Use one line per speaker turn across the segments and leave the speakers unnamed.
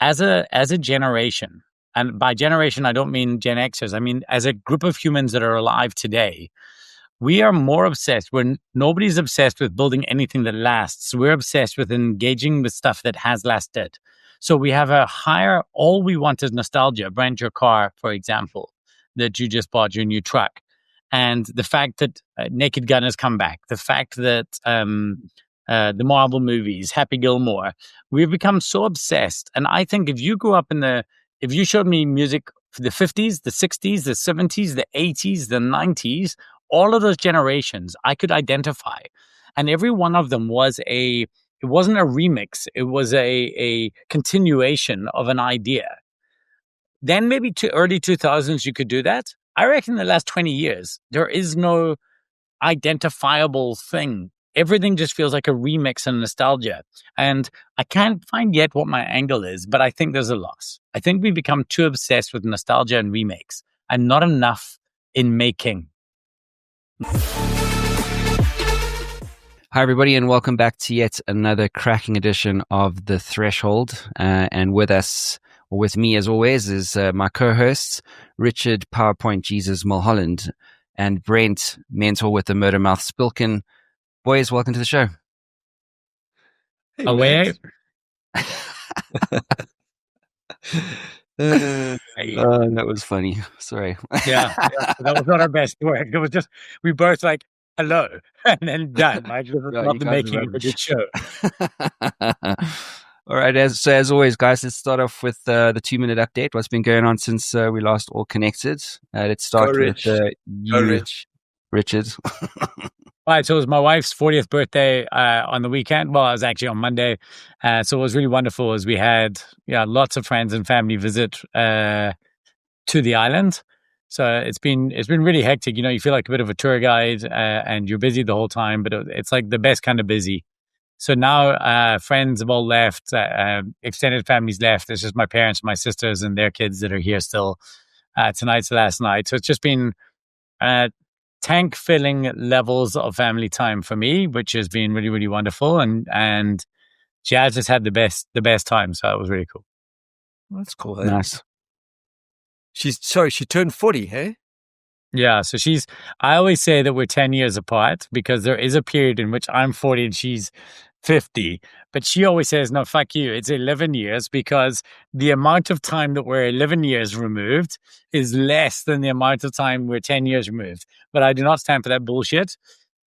as a generation, and by generation I don't mean Gen Xers, I mean as a group of humans that are alive today, we are more obsessed. Nobody's obsessed with building anything that lasts. We're obsessed with engaging with stuff that has lasted. So we have all we want is nostalgia. Brent, your car, for example, that you just bought, your new truck. And the fact that Naked Gun has come back, the fact that the Marvel movies, Happy Gilmore, we've become so obsessed. And I think if you showed me music for the 50s, the 60s, the 70s, the 80s, the 90s, all of those generations I could identify. And every one of them it wasn't a remix. It was a continuation of an idea. Then maybe to early 2000s, you could do that. I reckon in the last 20 years, there is no identifiable thing. Everything just feels like a remix and nostalgia. And I can't find yet what my angle is, but I think there's a loss. I think we become too obsessed with nostalgia and remakes and not enough in making.
Hi, everybody, and welcome back to yet another cracking edition of The Threshold. And with me, as always, is my co-hosts, Richard PowerPoint Jesus Mulholland and Brent, mentor with the Murder Mouth Spilkin. Boys, welcome to the show.
Hey, away.
That was funny. Sorry.
Yeah, that was not our best work. It was just, we both like, hello, and then done. Like, this is not the making of a good show.
All right, as always, guys, let's start off with the 2-minute update. What's been going on since we last all connected? Let's start with you, Richard.
All right, so it was my wife's 40th birthday on the weekend. Well, it was actually on Monday. So it was really wonderful as we had lots of friends and family visit to the island. So it's been really hectic. You feel like a bit of a tour guide and you're busy the whole time, but it's like the best kind of busy. So now friends have all left, extended families left. It's just my parents, my sisters, and their kids that are here still. Tonight's the last night. So it's just been tank filling levels of family time for me, which has been really, really wonderful. And Jazz has had the best time. So it was really cool.
That's cool. Hey?
Nice.
She turned 40, hey?
Yeah. So I always say that we're 10 years apart because there is a period in which I'm 40 and she's 50. But she always says, no, fuck you. It's 11 years because the amount of time that we're 11 years removed is less than the amount of time we're 10 years removed. But I do not stand for that bullshit.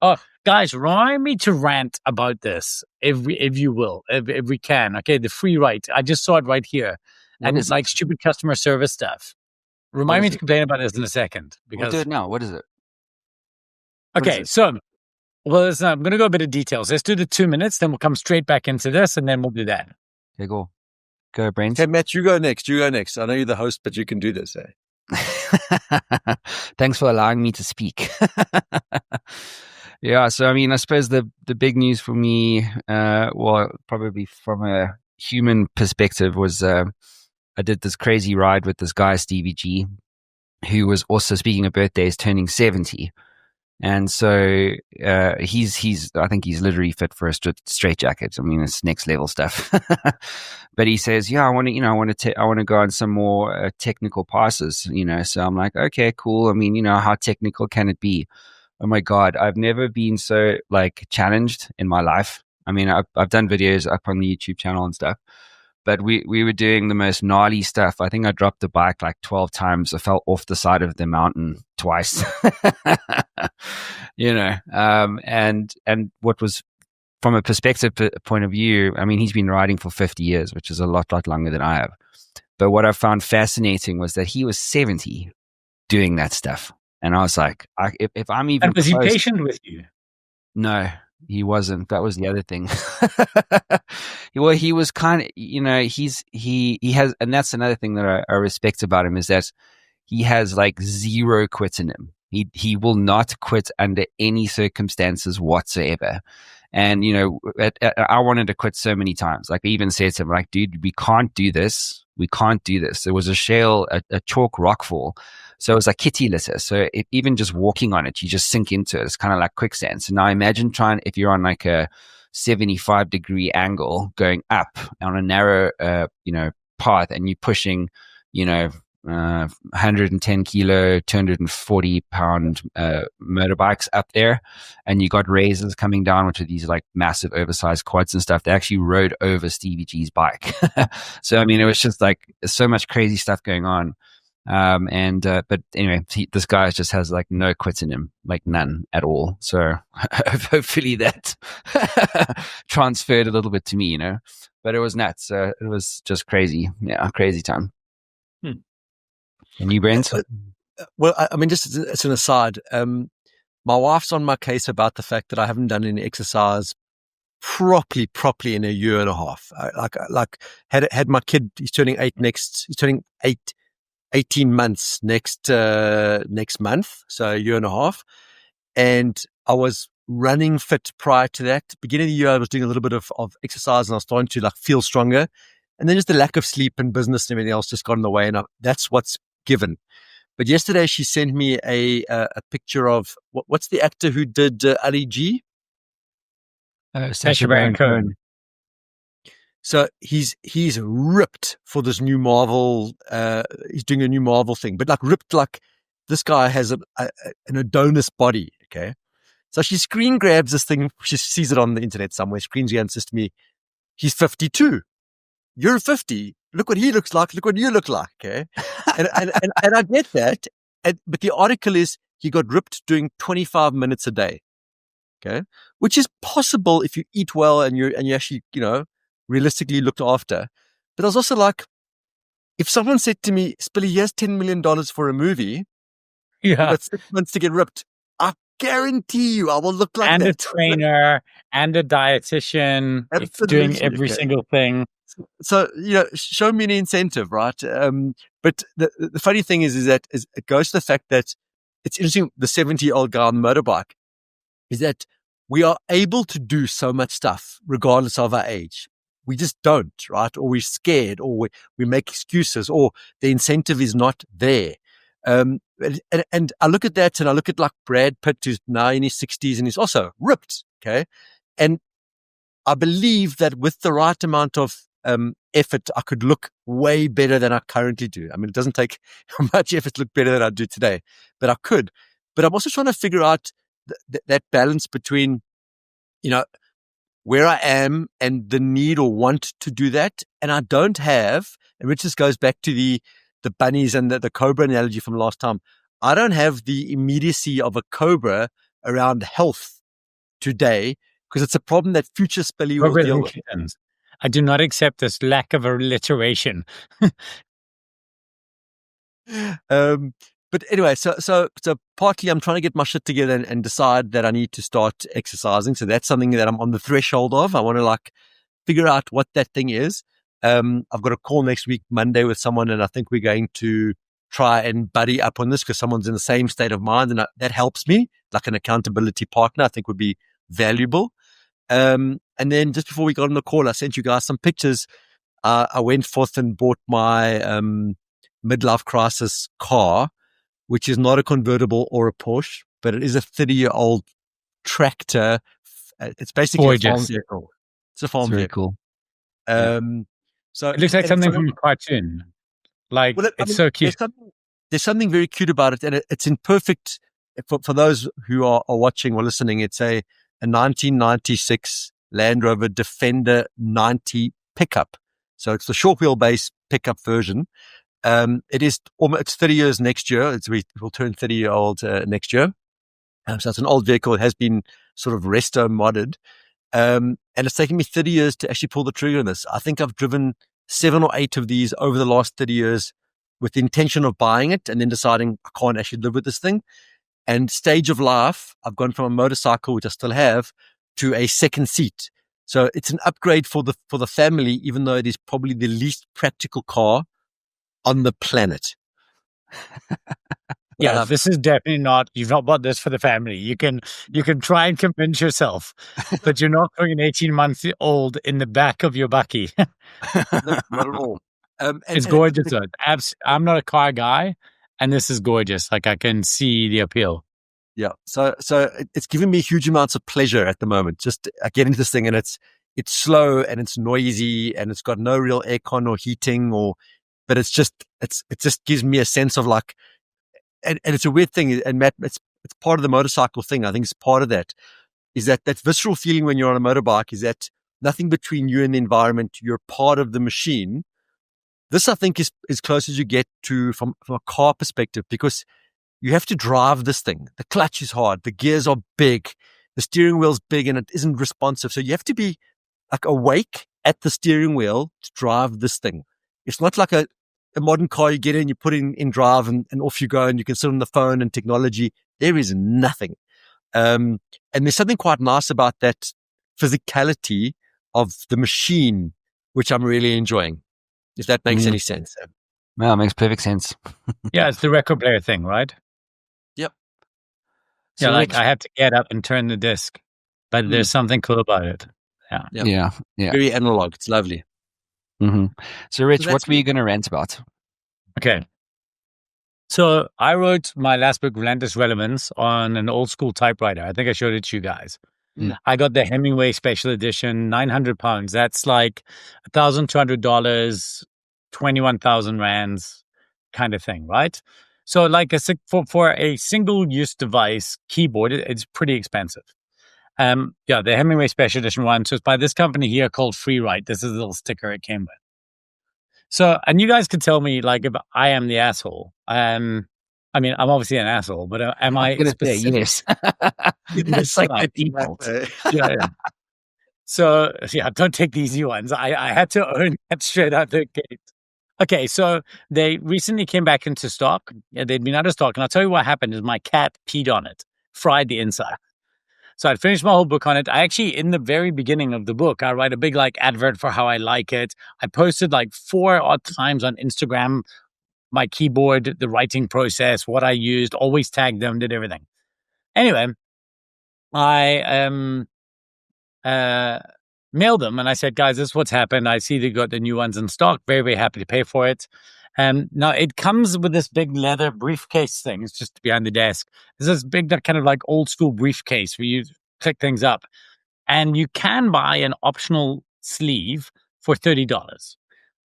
Oh, guys, remind me to rant about this, if you will, if we can. Okay, the free write. I just saw it right here. And it's like stupid customer service stuff. Remind me to complain about this in a second.
We'll do it now. What is it?
Okay, so... Well, listen, I'm going to go a bit of details. Let's do the 2 minutes, then we'll come straight back into this, and then we'll do that.
Okay, go, Brent.
Okay, Matt, you go next. I know you're the host, but you can do this, eh?
Thanks for allowing me to speak. Yeah, so, I suppose the big news for me, probably from a human perspective, was I did this crazy ride with this guy, Stevie G, who was also, speaking of birthdays, turning 70. And so I think he's literally fit for a straight jacket. It's next level stuff. But he says, I want to go on some more technical passes, So I'm like, okay, cool. How technical can it be? Oh my God, I've never been so challenged in my life. I've done videos up on the YouTube channel and stuff. But we were doing the most gnarly stuff. I think I dropped the bike 12 times. I fell off the side of the mountain twice. And what was, from a perspective point of view, he's been riding for 50 years, which is a lot longer than I have. But what I found fascinating was that he was 70 doing that stuff. And I was like, if I'm even...
And was he patient with you?
No. He wasn't. That was the other thing. Well, he was kind of, he has, and that's another thing that I respect about him, is that he has zero quit in him. He will not quit under any circumstances whatsoever. And, I wanted to quit so many times. I even said to him, dude, we can't do this. We can't do this. There was a shale, a chalk rockfall. So it was like kitty litter. So even just walking on it, you just sink into it. It's kind of like quicksand. So now imagine if you're on a 75-degree angle going up on a narrow, path and you're pushing, 110 kilo, 240-pound motorbikes up there, and you got razors coming down, which are these like massive oversized quads and stuff. They actually rode over Stevie G's bike. So, I mean, it was just like so much crazy stuff going on. But anyway, this guy just has like no quits in him, like none at all. So hopefully that transferred a little bit to me, but it was nuts. It was just crazy. Yeah. Crazy time. And you, Brent?
Well, I mean, just as an aside, my wife's on my case about the fact that I haven't done any exercise properly in a year and a half. Like had my kid, he's turning 18 months next month, so a year and a half. And I was running fit prior to that. Beginning of the year, I was doing a little bit of exercise and I was starting to like feel stronger. And then just the lack of sleep and business and everything else just got in the way. And that's what's given. But yesterday she sent me a picture of what's the actor who did Ali G?
Sacha Baron Cohen.
So he's ripped for this new Marvel. He's doing a new Marvel thing, but like ripped, like this guy has an Adonis body. Okay, so she screen grabs this thing. She sees it on the internet somewhere. Screen grabs says to me, "He's 52. You're 50. Look what he looks like. Look what you look like." Okay, and I get that. But the article is he got ripped doing 25 minutes a day. Okay, which is possible if you eat well and you actually realistically looked after. But I was also like, if someone said to me, "Spilly, here's $10 million for a movie, but 6 months to get ripped," I guarantee you I will look like
and
that.
And a trainer and a dietitian doing every single thing.
So, show me an incentive, right? But the funny thing is that it goes to the fact that it's interesting, the 70-year-old guy on the motorbike, is that we are able to do so much stuff regardless of our age. We just don't, right? Or we're scared, or we make excuses, or the incentive is not there. And I look at that, and I look at like Brad Pitt, who's now in his 60s, and he's also ripped, okay? And I believe that with the right amount of effort, I could look way better than I currently do. I mean, it doesn't take much effort to look better than I do today, but I could. But I'm also trying to figure out that balance between, where I am and the need or want to do that. And I don't have, and which just goes back to the bunnies and the cobra analogy from last time. I don't have the immediacy of a cobra around health today because it's a problem that future Spilly will deal with.
I do not accept this lack of alliteration.
But anyway, so partly I'm trying to get my shit together and decide that I need to start exercising. So that's something that I'm on the threshold of. I want to figure out what that thing is. I've got a call next week, Monday, with someone, and I think we're going to try and buddy up on this because someone's in the same state of mind, and that helps me. Like an accountability partner, I think would be valuable. And then just before we got on the call, I sent you guys some pictures. I went forth and bought my midlife crisis car, which is not a convertible or a Porsche, but it is a 30-year-old tractor. It's basically a farm vehicle. It's a farm vehicle.
Cool.
So
it looks like something from a cartoon. It's so cute.
There's something very cute about it, and it's in perfect. For those who are watching or listening, it's a 1996 Land Rover Defender 90 pickup. So it's the short wheelbase pickup version. It's 30 years next year. We will turn 30-year-old next year. So it's an old vehicle. It has been sort of resto modded. And it's taken me 30 years to actually pull the trigger on this. I think I've driven 7 or 8 of these over the last 30 years with the intention of buying it and then deciding I can't actually live with this thing. And stage of life, I've gone from a motorcycle, which I still have, to a second seat. So it's an upgrade for the family, even though it is probably the least practical car on the planet.
Yeah, this is definitely not. You've not bought this for the family. You can try and convince yourself, but you're not putting an 18-month-old in the back of your bucky.
Not at all.
It's gorgeous. I'm not a car guy, and this is gorgeous. Like I can see the appeal.
Yeah. So it's giving me huge amounts of pleasure at the moment. Just I get into this thing, and it's it's slow and it's noisy and it's got no real aircon or heating but it just gives me a sense of like, and it's a weird thing. And Matt, it's part of the motorcycle thing. I think it's part of that, is that visceral feeling when you're on a motorbike is that nothing between you and the environment. You're part of the machine. This, I think, is as close as you get to from a car perspective, because you have to drive this thing. The clutch is hard. The gears are big. The steering wheel's big and it isn't responsive. So you have to be like awake at the steering wheel to drive this thing. It's not like a modern car. You get in, you put in drive and off you go, and you can sit on the phone and technology. There is nothing. And there's something quite nice about that physicality of the machine, which I'm really enjoying, if that makes any sense.
No, it makes perfect sense.
Yeah, it's the record player thing, right?
Yep.
So yeah, like I have to get up and turn the disc, but there's something cool about it.
Yeah.
Very analog. It's lovely.
Mm-hmm. So, Rich, what were you going to rant about?
Okay. So I wrote my last book, Relentless Relevance, on an old school typewriter. I think I showed it to you guys. I got the Hemingway special edition, £900. That's like $1,200, 21,000 rands kind of thing, right? So like for a single-use device keyboard, it's pretty expensive. The Hemingway special edition one. So it's by this company here called Freeride. This is a little sticker it came with. So, and you guys could tell me like if I am the asshole. I mean, I'm obviously an asshole, but am I specific?
Yes.
That's like the default. Yeah. So, don't take the easy ones. I had to own that straight out the gate. Okay, so they recently came back into stock. They'd been out of stock. And I'll tell you what happened is my cat peed on it, fried the inside. So I'd finished my whole book on it. I actually, in the very beginning of the book, I write a big advert for how I like it. I posted 4 odd times on Instagram, my keyboard, the writing process, what I used, always tagged them, did everything. Anyway, I mailed them and I said, guys, this is what's happened. I see they got the new ones in stock. Very, very happy to pay for it. Now it comes with this big leather briefcase thing. It's just behind the desk. There's this big, that kind of old school briefcase where you click things up, and you can buy an optional sleeve for $30.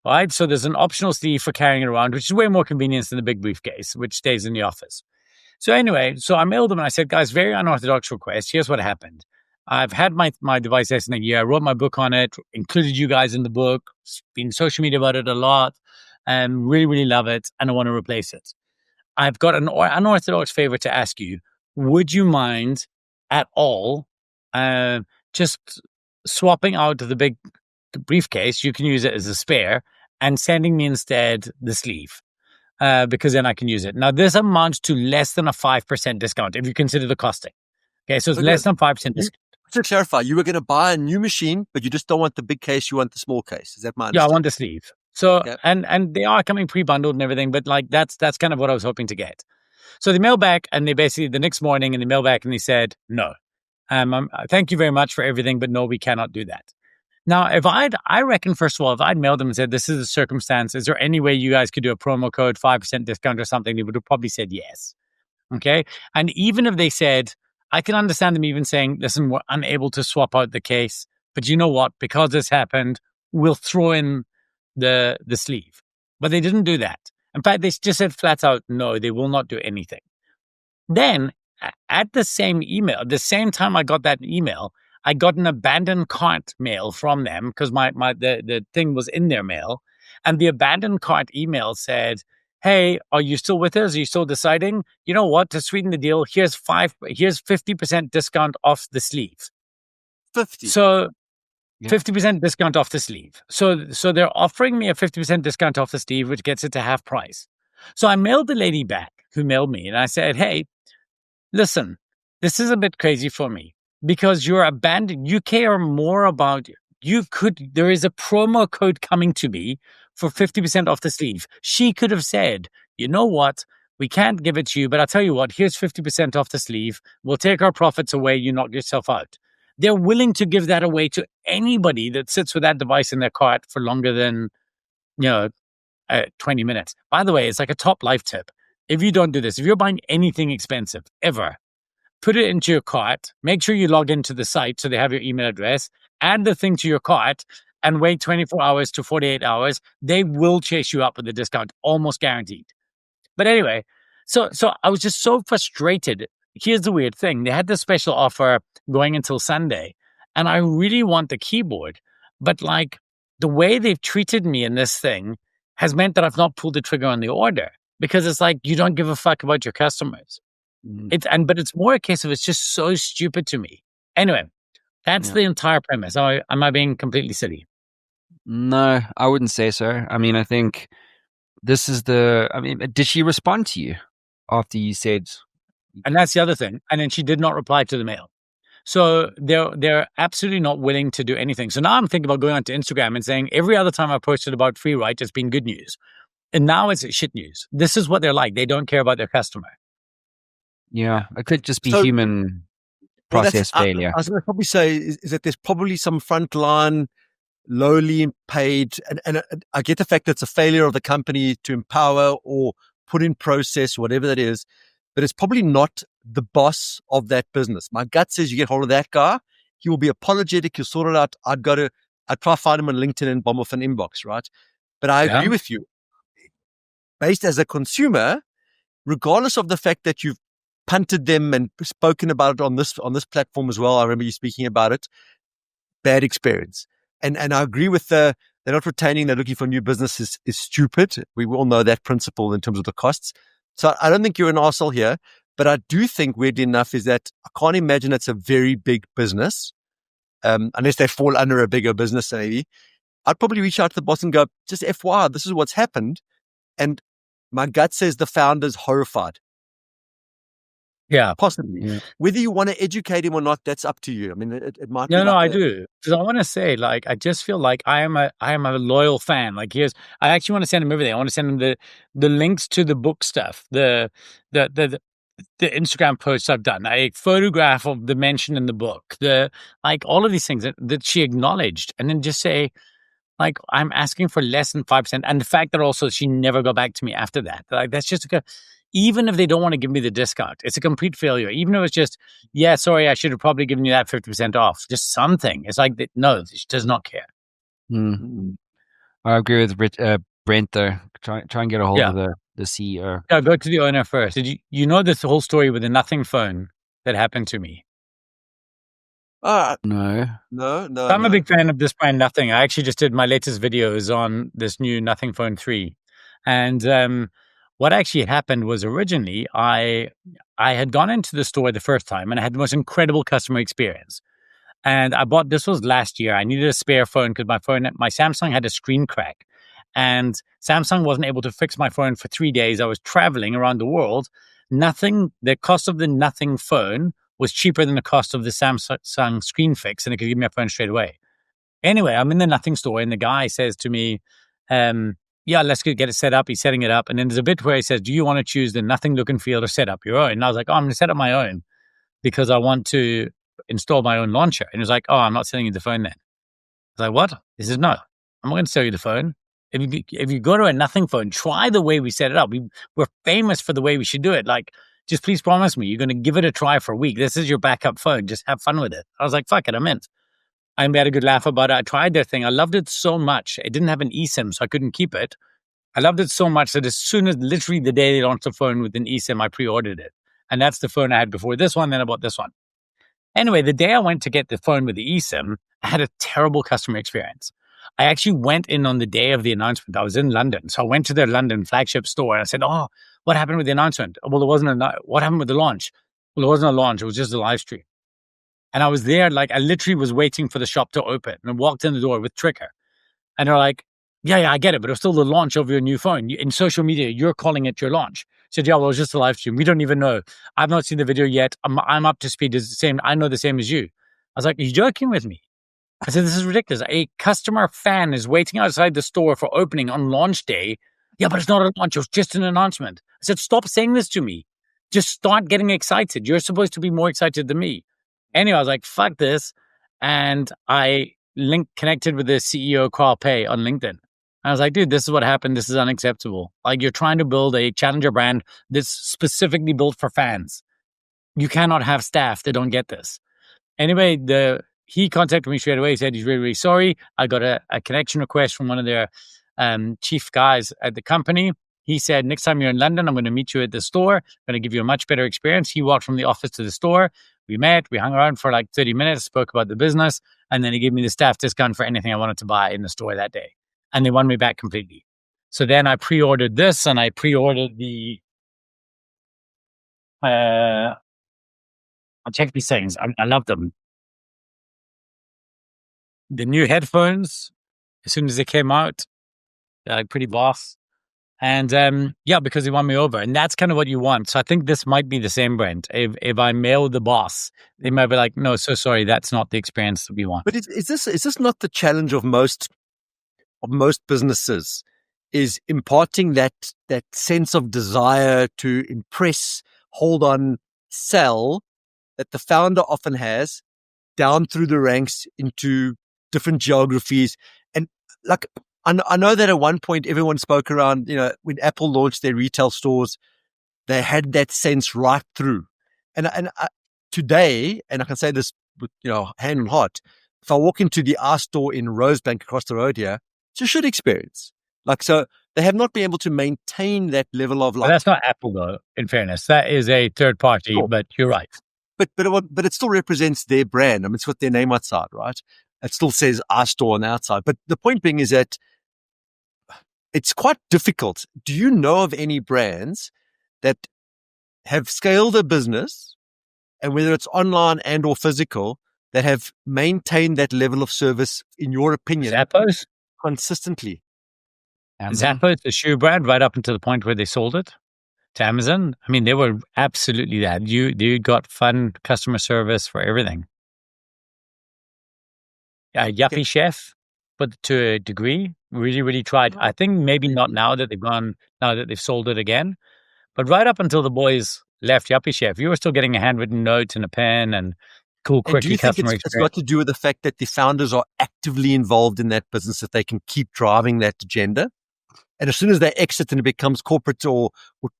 Right? So there's an optional sleeve for carrying it around, which is way more convenient than the big briefcase, which stays in the office. So anyway, so I mailed them and I said, guys, very unorthodox request. Here's what happened. I've had my device less than a year. I wrote my book on it, included you guys in the book, been social media about it a lot. Really, really love it, and I want to replace it. I've got an unorthodox favor to ask you. Would you mind at all just swapping out the briefcase? You can use it as a spare, and sending me instead the sleeve, because then I can use it. Now, this amounts to less than a 5% discount if you consider the costing. Okay, so it's less than 5% discount.
To clarify, you were going to buy a new machine, but you just don't want the big case, you want the small case. Is that my understanding?
Yeah, I want the sleeve. So, and they are coming pre-bundled and everything, but that's kind of what I was hoping to get. So they mail back, and they basically, the next morning, and they mail back and they said, no, thank you very much for everything, but no, we cannot do that. Now, I reckon, first of all, if I'd mailed them and said, this is the circumstance, is there any way you guys could do a promo code, 5% discount or something? They would have probably said yes. Okay. And even if they said, I can understand them even saying, listen, we're unable to swap out the case, but you know what? Because this happened, we'll throw in the sleeve. But they didn't do that. In fact, they just said flat out, no, they will not do anything. Then at the same email, the same time I got that email, I got an abandoned cart mail from them because the thing was in their mail. And the abandoned cart email said, hey, are you still with us? Are you still deciding? You know what? To sweeten the deal, here's 50% discount off the sleeve.
50.
So 50% discount off the sleeve. So they're offering me a 50% discount off the sleeve, which gets it to half price. So I mailed the lady back who mailed me, and I said, hey, listen, this is a bit crazy for me because you're abandoned. You care more about, there is a promo code coming to me for 50% off the sleeve. She could have said, you know what? We can't give it to you, but I'll tell you what, here's 50% off the sleeve. We'll take our profits away. You knock yourself out. They're willing to give that away to anybody that sits with that device in their cart for longer than, 20 minutes. By the way, it's like a top life tip. If you don't do this, if you're buying anything expensive ever, put it into your cart. Make sure you log into the site so they have your email address add the thing to your cart and wait 24 hours to 48 hours, they will chase you up with a discount, almost guaranteed. But anyway, so I was just so frustrated. Here's the weird thing. They had this special offer going until Sunday, and I really want the keyboard. But like the way they've treated me in this thing has meant that I've not pulled the trigger on the order because it's like you don't give a fuck about your customers. But it's more a case of it's just so stupid to me. Anyway, that's the entire premise. Am I being completely silly?
No, I wouldn't say so. I mean, I think this is did she respond to you after you said?
And that's the other thing. And then she did not reply to the mail. So they're absolutely not willing to do anything. So now I'm thinking about going onto Instagram and saying every other time I posted about free write, it's been good news. And now it's shit news. This is what they're like. They don't care about their customer.
Yeah, it could just be human process failure.
I was going to probably say is that there's probably some frontline, lowly paid, and I get the fact that it's a failure of the company to empower or put in process, whatever that is, but it's probably not the boss of that business. My gut says you get hold of that guy, he will be apologetic, he'll sort it out. I'd try to find him on LinkedIn and bomb off an inbox, right? But I agree with you. Based as a consumer, regardless of the fact that you've punted them and spoken about it on this platform as well. I remember you speaking about it. Bad experience. And I agree with they're not retaining, they're looking for new business is stupid. We all know that principle in terms of the costs. So I don't think you're an arsehole here, but I do think weirdly enough is that I can't imagine it's a very big business. Unless they fall under a bigger business, maybe. I'd probably reach out to the boss and go, just FYI, this is what's happened. And my gut says the founder's horrified.
Yeah,
possibly.
Yeah.
Whether you want to educate him or not, that's up to you. I mean, it might.
No, I do, because I want to say, like, I just feel like I am a loyal fan. Like, I actually want to send him everything. I want to send him the links to the book stuff, the Instagram posts I've done, a photograph of the mention in the book, all of these things that she acknowledged, and then just say, like, I'm asking for less than 5%, and the fact that also she never got back to me after that. Like, that's just even if they don't want to give me the discount, it's a complete failure. Even if it's just, yeah, sorry, I should have probably given you that 50% off. Just something. It's like, no, she does not care.
I agree with Brent though. Try and get a hold of the CEO.
Yeah, go to the owner first. Did you know this whole story with the nothing phone that happened to me?
No.
I'm a big fan of this brand, Nothing. I actually just did my latest videos on this new Nothing Phone 3. And what actually happened was originally I had gone into the store the first time and I had the most incredible customer experience. And this was last year. I needed a spare phone because my Samsung had a screen crack. And Samsung wasn't able to fix my phone for 3 days. I was traveling around the world. The cost of the Nothing phone was cheaper than the cost of the Samsung screen fix, and it could give me a phone straight away. Anyway, I'm in the Nothing store, and the guy says to me, yeah, let's get it set up. He's setting it up. And then there's a bit where he says, do you want to choose the Nothing look and feel or set up your own? And I was like, I'm going to set up my own because I want to install my own launcher. And he was like, I'm not selling you the phone then. I was like, what? He says, no, I'm not going to sell you the phone. If you go to a Nothing phone, try the way we set it up. We're famous for the way we should do it. Like, just please promise me you're going to give it a try for a week. This is your backup phone. Just have fun with it. I was like, fuck it, I'm in. I had a good laugh about it. I tried their thing. I loved it so much. It didn't have an eSIM, so I couldn't keep it. I loved it so much that as soon as literally the day they launched the phone with an eSIM, I pre-ordered it. And that's the phone I had before this one, then I bought this one. Anyway, the day I went to get the phone with the eSIM, I had a terrible customer experience. I actually went in on the day of the announcement. I was in London. So I went to their London flagship store and I said, what happened with the announcement? Well, what happened with the launch? Well, it wasn't a launch. It was just a live stream. And I was there, like, I literally was waiting for the shop to open and walked in the door with Tricker. And they're like, yeah, I get it, but it was still the launch of your new phone. In social media, you're calling it your launch. I said, yeah, well, it was just a live stream. We don't even know. I've not seen the video yet. I'm up to speed. It's the same. I know the same as you. I was like, are you joking with me? I said, this is ridiculous. A customer fan is waiting outside the store for opening on launch day. Yeah, but it's not a launch. It was just an announcement. I said, stop saying this to me. Just start getting excited. You're supposed to be more excited than me. Anyway, I was like, fuck this. And I connected with the CEO, Carl Pei, on LinkedIn. I was like, dude, this is what happened. This is unacceptable. Like, you're trying to build a challenger brand that's specifically built for fans. You cannot have staff that don't get this. Anyway, the he contacted me straight away. He said he's really, really sorry. I got a connection request from one of their chief guys at the company. He said, next time you're in London, I'm going to meet you at the store. I'm going to give you a much better experience. He walked from the office to the store. We met. We hung around for like 30 minutes, spoke about the business. And then he gave me the staff discount for anything I wanted to buy in the store that day. And they won me back completely. So then I pre-ordered this, and I pre-ordered the... I'll check these things. I love them. The new headphones, as soon as they came out, they're like pretty boss. And because they won me over. And that's kind of what you want. So I think this might be the same, Brent. If I mail the boss, they might be like, no, so sorry, that's not the experience that we want.
But is this not the challenge of most businesses, is imparting that sense of desire to impress, hold on, sell, that the founder often has down through the ranks into different geographies. And like, I know that at one point everyone spoke around, when Apple launched their retail stores, they had that sense right through. And today, and I can say this with, hand on heart, if I walk into the iStore in Rosebank across the road here, it's a shit experience. Like, so they have not been able to maintain that level of
But that's not Apple, though, in fairness. That is a third party, sure. But you're right.
But it still represents their brand. I mean, it's got their name outside, right? It still says iStore on the outside. But the point being is that it's quite difficult. Do you know of any brands that have scaled a business, and whether it's online and or physical, that have maintained that level of service, in your opinion,
Zappos?
Consistently?
Zappos, the shoe brand, right up until the point where they sold it to Amazon. I mean, they were absolutely that. You got fun customer service for everything. Yuppie Chef, but to a degree, really, really tried. I think maybe not now that they've sold it again, but right up until the boys left Yuppie Chef, you were still getting a handwritten note and a pen and cool, quirky customer experience.
It's got to do with the fact that the founders are actively involved in that business, that they can keep driving that agenda? And as soon as they exit and it becomes corporate or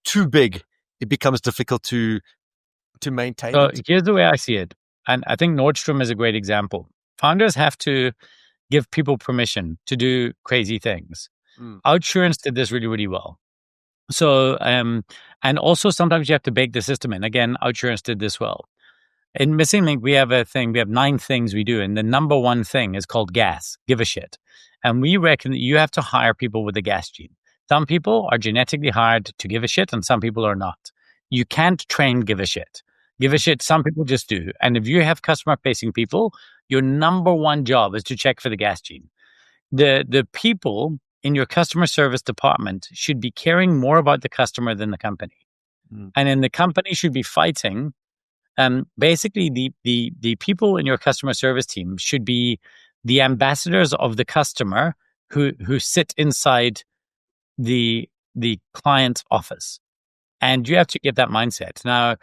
too big, it becomes difficult to maintain.
So here's the way I see it. And I think Nordstrom is a great example. Founders have to give people permission to do crazy things. Outsurance did this really, really well. So, and also sometimes you have to bake the system in. Again, Outsurance did this well. In Missing Link, we have 9 things we do. And the number one thing is called gas, give a shit. And we reckon that you have to hire people with the gas gene. Some people are genetically hired to give a shit and some people are not. You can't train give a shit. Give a shit, some people just do. And if you have customer-facing people, your number one job is to check for the gas gene. The people in your customer service department should be caring more about the customer than the company. And then the company should be fighting. Basically, the people in your customer service team should be the ambassadors of the customer who sit inside the client's office. And you have to get that mindset. Now,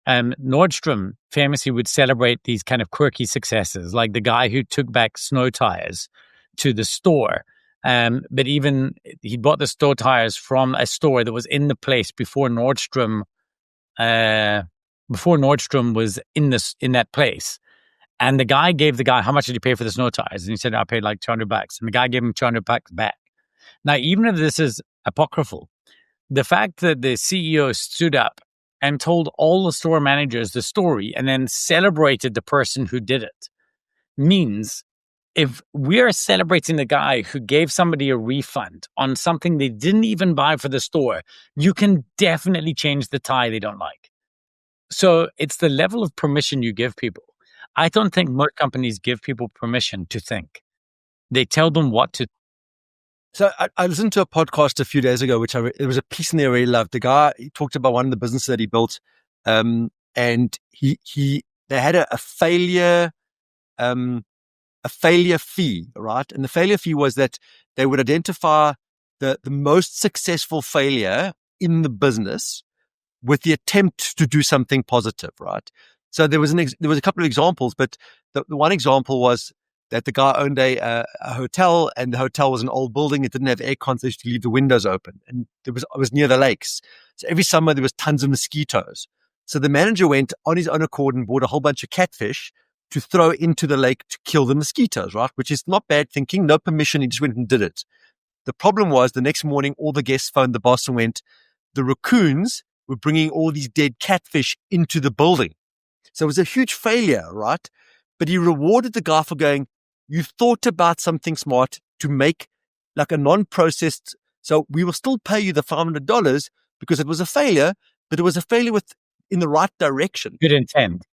Nordstrom famously would celebrate these kind of quirky successes, like the guy who took back snow tires to the store. But even he bought the snow tires from a store that was in the place before Nordstrom was in that place. And the guy gave the guy, how much did you pay for the snow tires? And he said, I paid like $200. And the guy gave him $200 back. Now, even if this is apocryphal, the fact that the CEO stood up and told all the store managers the story and then celebrated the person who did it means if we're celebrating the guy who gave somebody a refund on something they didn't even buy for the store, you can definitely change the tie they don't like. So it's the level of permission you give people. I don't think most companies give people permission to think. They tell them what to.
So I listened to a podcast a few days ago, it was a piece in there I really loved. The guy, he talked about one of the businesses that he built, and they had a failure fee, right? And the failure fee was that they would identify the most successful failure in the business with the attempt to do something positive, right? So there was a couple of examples, but the one example was that the guy owned a hotel, and the hotel was an old building. It didn't have air con, so they used to leave the windows open, and it was near the lakes. So every summer there was tons of mosquitoes. So the manager went on his own accord and bought a whole bunch of catfish, to throw into the lake to kill the mosquitoes, right? Which is not bad thinking, no permission. He just went and did it. The problem was the next morning, all the guests phoned the boss and went, the raccoons were bringing all these dead catfish into the building. So it was a huge failure, right? But he rewarded the guy for going, you thought about something smart to make like a non-processed. So we will still pay you the $500 because it was a failure, but it was a failure in the right direction.
Good intent.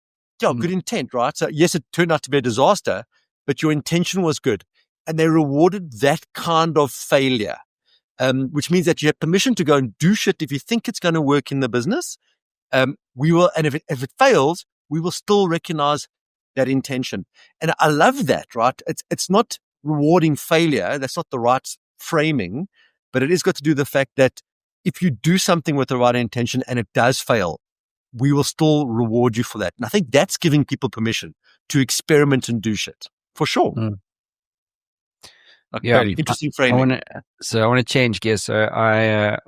Yeah, good intent, right? So yes, it turned out to be a disaster, but your intention was good. And they rewarded that kind of failure, which means that you have permission to go and do shit if you think it's going to work in the business. We will, and if it fails, we will still recognize that intention. And I love that, right? It's not rewarding failure. That's not the right framing, but it is got to do with the fact that if you do something with the right intention and it does fail, we will still reward you for that. And I think that's giving people permission to experiment and do shit for sure.
Okay,
interesting framing.
I want to change gears. So I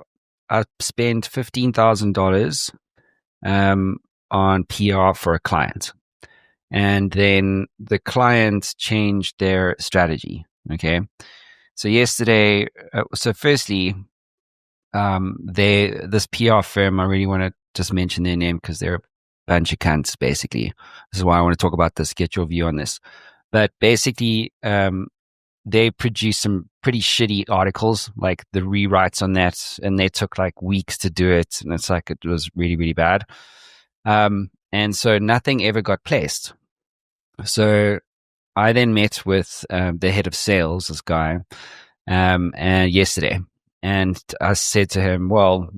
spent $15,000 on PR for a client, and then the client changed their strategy. Okay, so yesterday, firstly, this PR firm, I really want to just mention their name because they're a bunch of cunts. Basically, this is why I want to talk about this. Get your view on this. But basically, they produced some pretty shitty articles, like the rewrites on that, and they took like weeks to do it, and it's like it was really, really bad. And so nothing ever got placed. So I then met with the head of sales, this guy, and yesterday, and I said to him, "Well,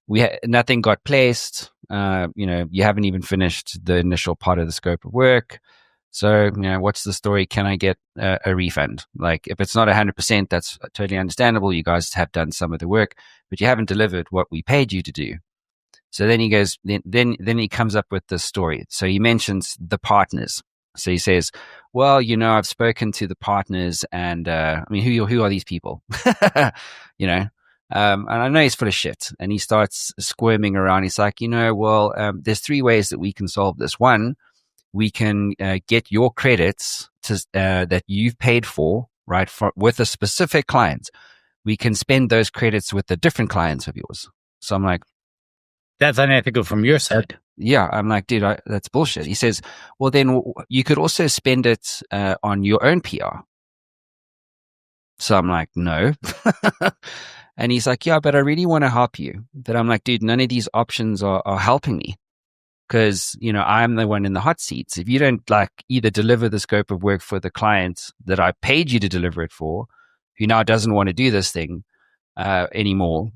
nothing got placed. You haven't even finished the initial part of the scope of work. So, what's the story? Can I get a refund? Like, if it's not 100%, that's totally understandable. You guys have done some of the work, but you haven't delivered what we paid you to do." So then he goes, then he comes up with this story. So he mentions the partners. So he says, "Well, I've spoken to the partners, and who are these people?" And I know he's full of shit. And he starts squirming around. He's like, there's 3 ways that we can solve this. One, we can get your credits that you've paid for, right, with a specific client. We can spend those credits with the different clients of yours. So I'm like,
that's unethical from your side.
Yeah, I'm like, dude, that's bullshit. He says, well, then you could also spend it on your own PR. So I'm like, no. And he's like, yeah, but I really want to help you. But I'm like, dude, none of these options are helping me. Because, I'm the one in the hot seats. If you don't either deliver the scope of work for the client that I paid you to deliver it for, who now doesn't want to do this thing anymore,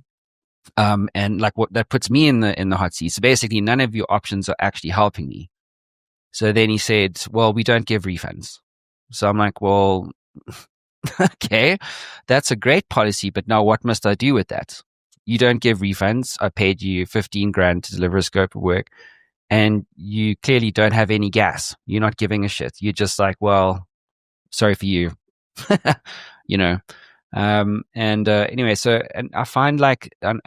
and what that puts me in the hot seat. So basically, none of your options are actually helping me. So then he said, well, we don't give refunds. So I'm like, well, okay, that's a great policy, but now what must I do with that? You don't give refunds. I paid you 15 grand to deliver a scope of work. And you clearly don't have any gas. You're not giving a shit. You're just like, well, sorry for you. Anyway, and I find I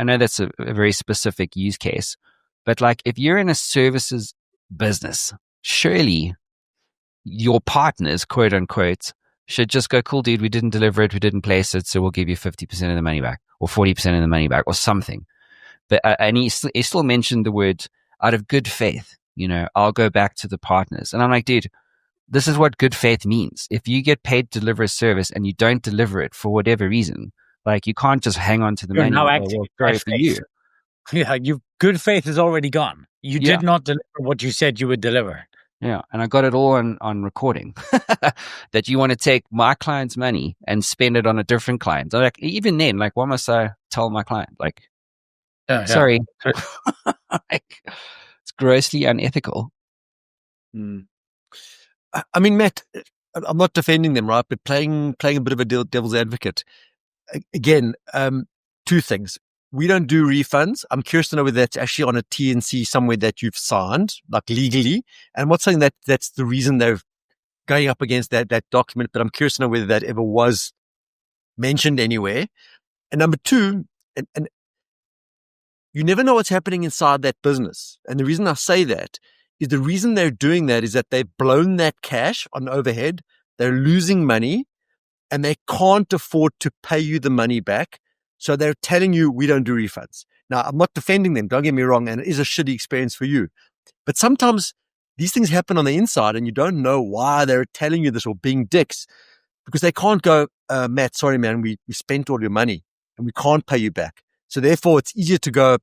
know that's a very specific use case, but if you're in a services business, surely your partners, quote unquote, should just go, cool, dude, we didn't deliver it, we didn't place it, so we'll give you 50% of the money back or 40% of the money back or something. But and he still mentioned the word out of good faith, I'll go back to the partners. And I'm like, dude, this is what good faith means. If you get paid to deliver a service and you don't deliver it for whatever reason, you can't just hang on to the money.
Now acting
sorry for you.
Yeah, good faith is already gone. You did not deliver what you said you would deliver.
Yeah, and I got it all on recording that you want to take my client's money and spend it on a different client. So even then, why must I tell my client? Sorry. It's grossly unethical.
I mean, Matt, I'm not defending them, right? But playing a bit of a devil's advocate. Again, 2 things. We don't do refunds. I'm curious to know whether that's actually on a T&C somewhere that you've signed, legally. And I'm not saying that that's the reason they're going up against that document, but I'm curious to know whether that ever was mentioned anywhere. And number 2, and you never know what's happening inside that business. And the reason I say that is the reason they're doing that is that they've blown that cash on overhead. They're losing money and they can't afford to pay you the money back. So they're telling you, we don't do refunds. Now, I'm not defending them. Don't get me wrong. And it is a shitty experience for you. But sometimes these things happen on the inside and you don't know why they're telling you this or being dicks, because they can't go, Matt, sorry, man, we spent all your money and we can't pay you back. So therefore it's easier to go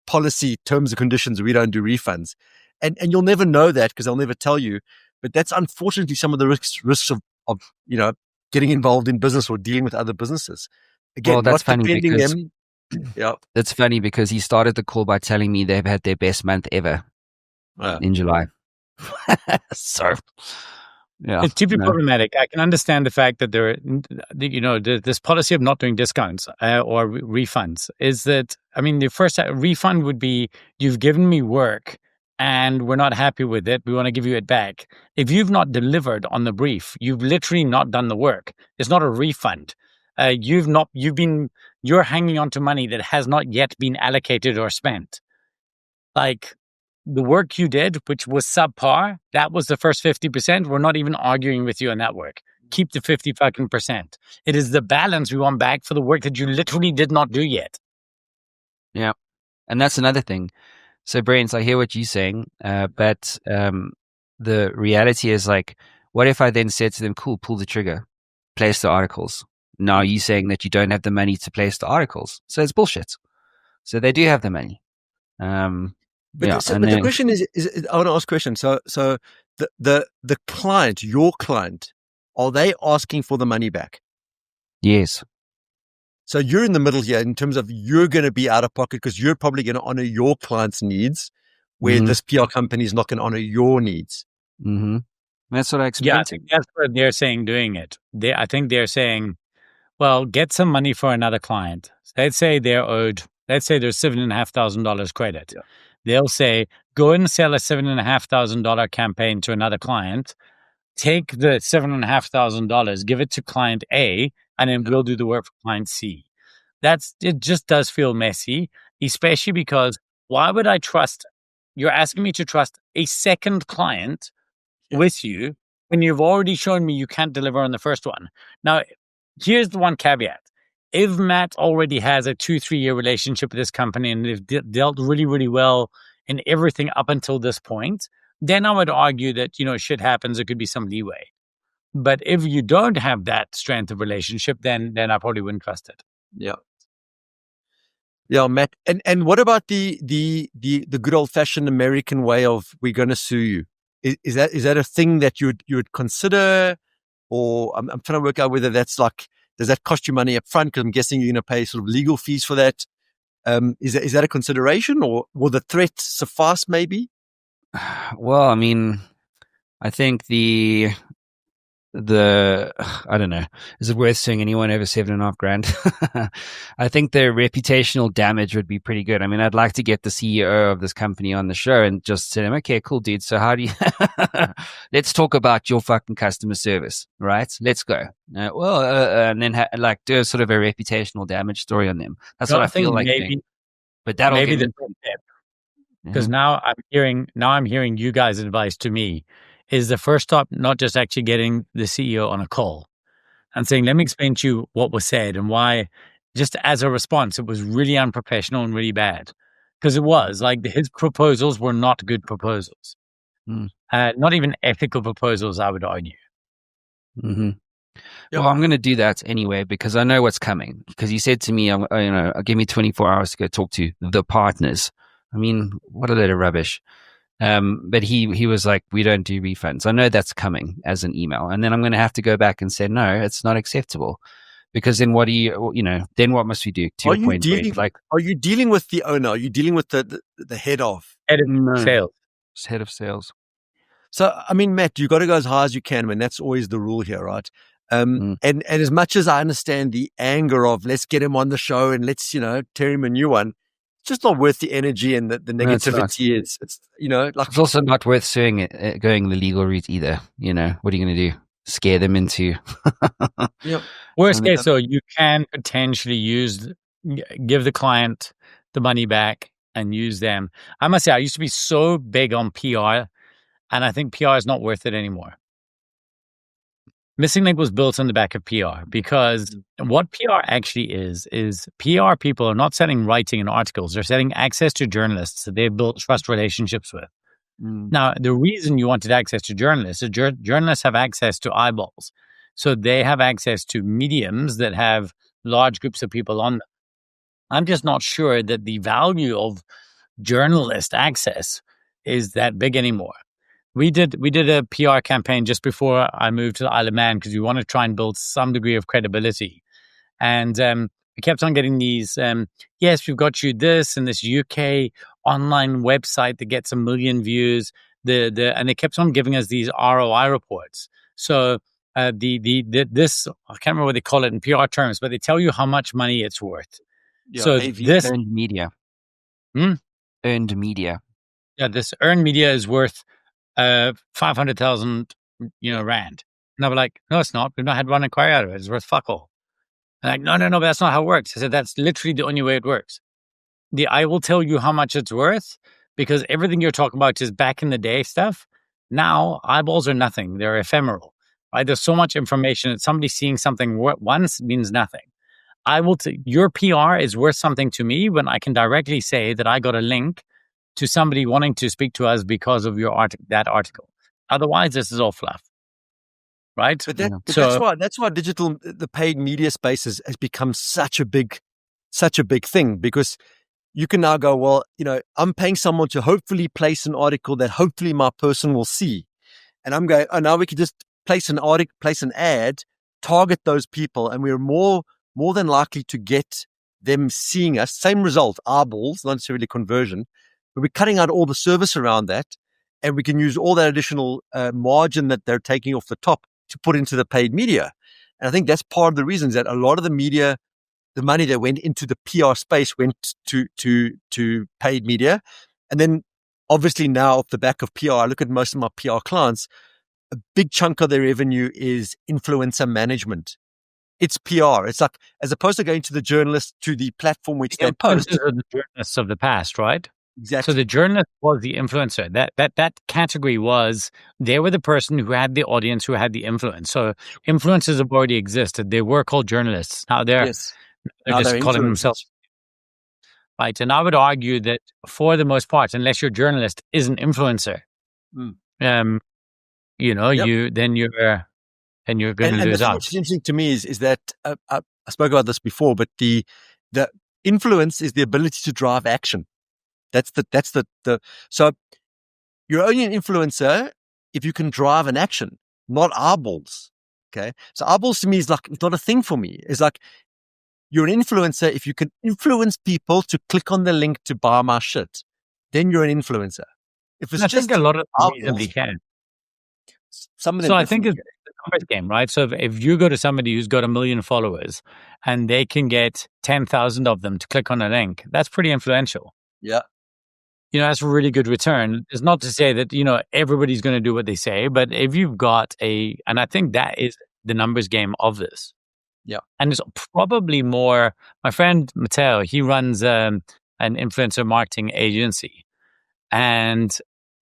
policy, terms and conditions. We don't do refunds. And you'll never know that because they'll never tell you. But that's unfortunately some of the risks of getting involved in business or dealing with other businesses. Again,
well, that's
not
funny
defending
because
them. Yeah,
that's funny because he started the call by telling me they've had their best month ever in July. So, yeah,
it's deeply problematic. I can understand the fact that this policy of not doing discounts or refunds is that, I mean, the first refund would be, you've given me work and we're not happy with it. We want to give you it back. If you've not delivered on the brief, you've literally not done the work. It's not a refund. You're hanging on to money that has not yet been allocated or spent. Like, the work you did, which was subpar, that was the first 50%. We're not even arguing with you on that work. Keep the 50%. It is the balance we want back for the work that you literally did not do yet.
Yeah. And that's another thing. So, Brent, I hear what you're saying, but the reality is, like, what if I then said to them, cool, pull the trigger, place the articles. Now you're saying that you don't have the money to place the articles. So it's bullshit. So they do have the money.
But the question is, I want to ask a question. So the client, your client, are they asking for the money back?
Yes.
So you're in the middle here in terms of you're going to be out of pocket because you're probably going to honor your client's needs, where this PR company is not going to honor your needs.
Mm-hmm. That's what I expect.
Yeah, I think that's what they're saying doing it. I think they're saying, well, get some money for another client. Let's say they're owed, let's say there's $7,500 credit. Yeah. They'll say, go and sell a $7,500 campaign to another client, take the $7,500, give it to client A, and then we'll do the work for client C. It just does feel messy, especially because why would I trust, you're asking me to trust a second client with you when you've already shown me you can't deliver on the first one. Now, here's the one caveat. If Matt already has a 2-3 year relationship with this company and they've dealt really, really well in everything up until this point, then I would argue that, shit happens. There could be some leeway. But if you don't have that strength of relationship, then I probably wouldn't trust it.
Yeah. Yeah, Matt. And what about the good old fashioned American way of we're going to sue you? Is that a thing that you would consider? Or I'm trying to work out whether that's like, does that cost you money up front? Because I'm guessing you're going to pay sort of legal fees for that. Is that a consideration, or will the threat suffice maybe?
Well, I mean, I think the I don't know. Is it worth suing anyone over $7,500? I think the reputational damage would be pretty good. I mean, I'd like to get the CEO of this company on the show and just say, okay, cool, dude. So how do you, let's talk about your fucking customer service, right? Let's go. And then do a sort of a reputational damage story on them. That's what I feel like doing. But that'll
maybe the step. Because now I'm hearing you guys' advice to me is the first stop, not just actually getting the CEO on a call and saying, let me explain to you what was said and why, just as a response, it was really unprofessional and really bad. Because it was, like, his proposals were not good proposals. Not even ethical proposals, I would argue.
Mm-hmm. Yep. Well, I'm going to do that anyway because I know what's coming. Because he said to me, give me 24 hours to go talk to the partners. I mean, what a load of rubbish. But he was like, we don't do refunds. I know that's coming as an email. And then I'm going to have to go back and say, no, it's not acceptable. Because then what do then what must we do? To your point,
are you dealing with the owner? Are you dealing with the head of?
Sales.
Head of sales.
So, I mean, Matt, you got to go as high as you can, man. That's always the rule here, right? And as much as I understand the anger of let's get him on the show and let's, tear him a new one, it's just not worth the energy and the negativity. It's
it's also not worth suing it, going the legal route either. What are you going to do? Scare them into?
Yep.
Worst case, so you can potentially give the client the money back and use them. I must say, I used to be so big on PR, and I think PR is not worth it anymore. Missing Link was built on the back of PR because what PR actually is PR people are not selling writing and articles. They're selling access to journalists that they've built trust relationships with. Now, the reason you wanted access to journalists is journalists have access to eyeballs. So they have access to mediums that have large groups of people on them. I'm just not sure that the value of journalist access is that big anymore. We did a PR campaign just before I moved to the Isle of Man because we want to try and build some degree of credibility. And we kept on getting these, yes, we've got you this and this UK online website that gets 1 million views. And they kept on giving us these ROI reports. So this, I can't remember what they call it in PR terms, but they tell you how much money it's worth.
Yeah,
So
AV.
this
Earned media. Earned media.
Yeah, this earned media is worth 500,000, rand. And I was like, no, it's not. We've not had one inquiry out of it. It's worth fuck all. And like, no, but that's not how it works. I said, that's literally the only way it works. I will tell you how much it's worth because everything you're talking about is back in the day stuff. Now, eyeballs are nothing. They're ephemeral, right? There's so much information that somebody seeing something once means nothing. Your PR is worth something to me when I can directly say that I got a link to somebody wanting to speak to us because of that article. Otherwise, this is all fluff, right?
But that's why the paid media space has become such a big thing, because you can now go, well, I'm paying someone to hopefully place an article that hopefully my person will see, and I'm going, now we can just place an ad, target those people, and we're more than likely to get them seeing us. Same result, eyeballs, not necessarily conversion. But we're cutting out all the service around that, and we can use all that additional margin that they're taking off the top to put into the paid media. And I think that's part of the reasons that a lot of the media, the money that went into the PR space went to paid media. And then obviously now off the back of PR, I look at most of my PR clients, a big chunk of their revenue is influencer management. It's PR. It's like, as opposed to going to the journalist, to the platform which they post.
Are the journalists of the past, right?
Exactly.
So the journalist was the influencer. That category was, they were the person who had the audience, who had the influence. So influencers have already existed. They were called journalists. Now they're just calling themselves. Right. And I would argue that for the most part, unless your journalist is an influencer, then you're going to lose out.
What's interesting to me is that I spoke about this before, but the influence is the ability to drive action. So you're only an influencer if you can drive an action, not eyeballs. Okay. So eyeballs to me is like, it's not a thing for me. It's like, you're an influencer if you can influence people to click on the link to buy my shit. Then you're an influencer. If it's
I think a lot of reasonably can.
Some of them.
So I think it's the numbers game, right? So if you go to somebody who's got 1 million followers and they can get 10,000 of them to click on a link, that's pretty influential.
Yeah.
That's a really good return. It's not to say that, everybody's going to do what they say, but if you've got and I think that is the numbers game of this.
Yeah.
And it's probably more, my friend Matteo, he runs an influencer marketing agency. And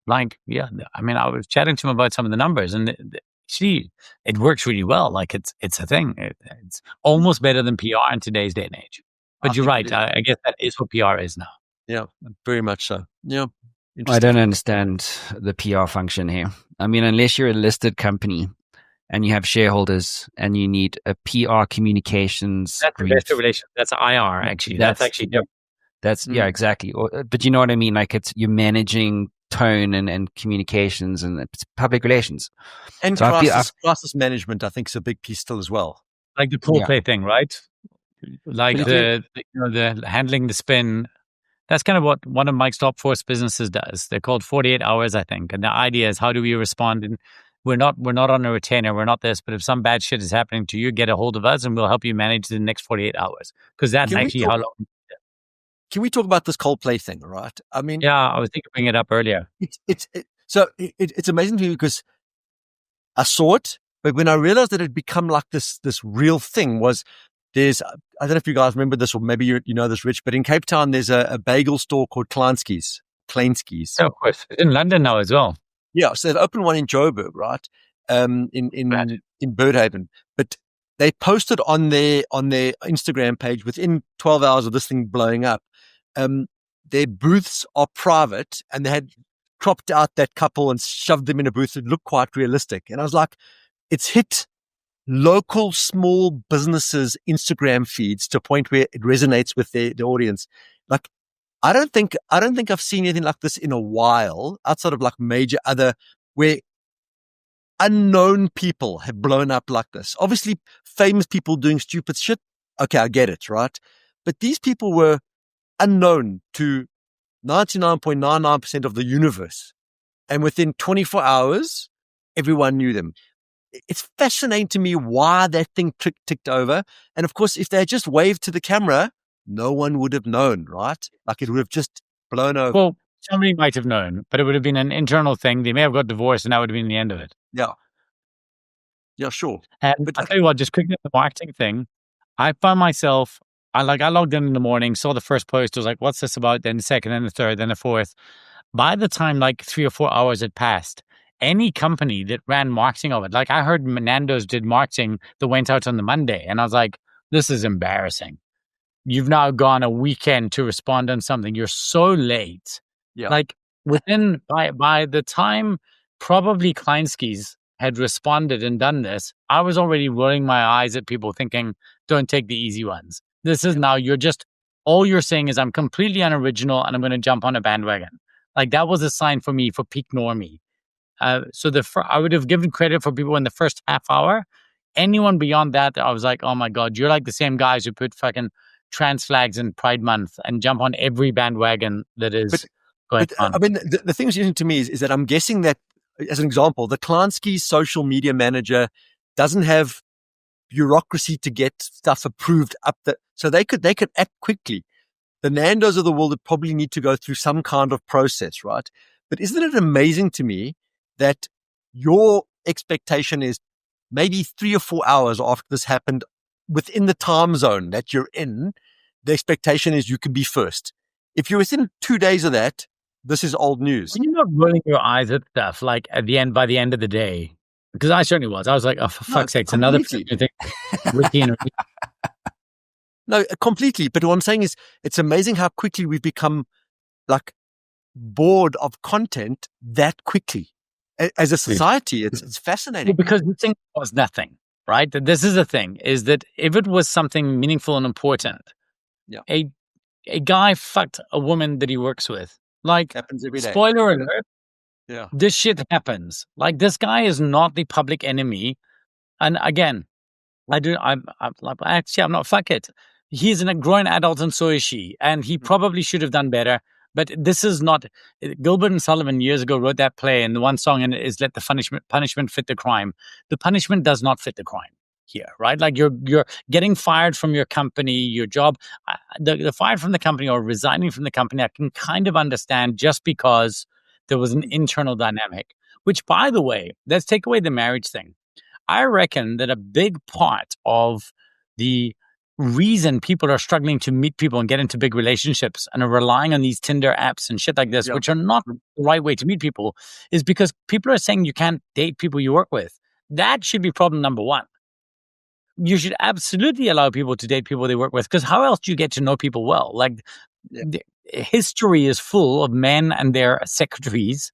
I was chatting to him about some of the numbers, and it works really well. Like it's a thing. It's almost better than PR in today's day and age. But you're right. I guess that is what PR is now.
Yeah, very much so. Yeah.
I don't understand the PR function here. I mean, unless you're a listed company and you have shareholders and you need a PR communications.
That's investor relations. That's IR, actually. That's actually different.
Yeah, exactly. But you know what I mean? Like you're managing tone and communications and it's public relations.
And so crisis management, I think, is a big piece still as well.
Like the Coldplay thing, right? Like the handling the spin. That's kind of what one of Mike's top force businesses does. They're called 48 Hours, I think. And the idea is, how do we respond? And we're not on a retainer. We're not this. But if some bad shit is happening to you, get a hold of us and we'll help you manage the next 48 hours. Because that's actually how long.
Can we talk about this Coldplay thing, right? I mean,
yeah, I was thinking of bringing it up earlier.
It's amazing to me because I saw it, but when I realized that it had become like this real thing, was there's I don't know if you guys remember this, or maybe you know this, Rich, but in Cape Town, there's a bagel store called Kleinski's.
Yeah, of course. It's in London now as well.
Yeah, so they've opened one in Joburg, right? In Birdhaven, but they posted on their Instagram page within 12 hours of this thing blowing up. Their booths are private, and they had cropped out that couple and shoved them in a booth that looked quite realistic. And I was like, it's hit local small businesses' Instagram feeds to a point where it resonates with the audience. Like, I don't think I've seen anything like this in a while, outside of like major other, where unknown people have blown up like this. Obviously, famous people doing stupid shit. Okay, I get it, right? But these people were unknown to 99.99% of the universe. And within 24 hours, everyone knew them. It's fascinating to me why that thing ticked over. And of course, if they had just waved to the camera, no one would have known, right? Like it would have just blown over.
Well, somebody might have known, but it would have been an internal thing. They may have got divorced, and that would have been the end of it.
Yeah. Yeah, sure.
And I'll tell you what, just quickly the marketing thing, I found myself, I logged in the morning, saw the first post, was like, what's this about? Then the second, then the third, then the fourth. By the time like 3 or 4 hours had passed, any company that ran marketing of it, like I heard Nando's did marketing that went out on the Monday, and I was like, this is embarrassing. You've now gone a weekend to respond on something. You're so late.
Yeah.
Like by the time probably Kleinski's had responded and done this, I was already rolling my eyes at people thinking, don't take the easy ones. This is now all you're saying is I'm completely unoriginal and I'm going to jump on a bandwagon. Like that was a sign for me for peak normie. So I would have given credit for people in the first half hour. Anyone beyond that, I was like, oh my God, you're like the same guys who put fucking trans flags in Pride Month and jump on every bandwagon that is going on.
I mean, the thing that's interesting to me is that I'm guessing that, as an example, the Kleinski's social media manager doesn't have bureaucracy to get stuff approved so they could act quickly. The Nando's of the world would probably need to go through some kind of process, right? But isn't it amazing to me that your expectation is maybe 3 or 4 hours after this happened, within the time zone that you're in, the expectation is you can be first. If you're within 2 days of that, this is old news.
You're not rolling your eyes at stuff like by the end of the day. Because I certainly was. I was like, oh, for fuck's sake, it's another thing.
No, completely. But what I'm saying is it's amazing how quickly we've become like bored of content that quickly. As a society, it's fascinating.
Well, because the thing was nothing, right? This is the thing, is that if it was something meaningful and important, a guy fucked a woman that he works with. Like,
happens every day.
Spoiler alert.
Yeah.
This shit happens. Like, this guy is not the public enemy. And again, I'm not, fuck it. He's a grown adult and so is she. And he probably should have done better. But this is not, Gilbert and Sullivan years ago wrote that play, and the one song in it is let the punishment fit the crime. The punishment does not fit the crime here, right? Like you're getting fired from your company, your job, the fired from the company or resigning from the company, I can kind of understand just because there was an internal dynamic, which, by the way, let's take away the marriage thing. I reckon that a big part of the reason people are struggling to meet people and get into big relationships and are relying on these Tinder apps and shit like this, which are not the right way to meet people, is because people are saying you can't date people you work with. That should be problem number one. You should absolutely allow people to date people they work with, because how else do you get to know people well? Like, history is full of men and their secretaries.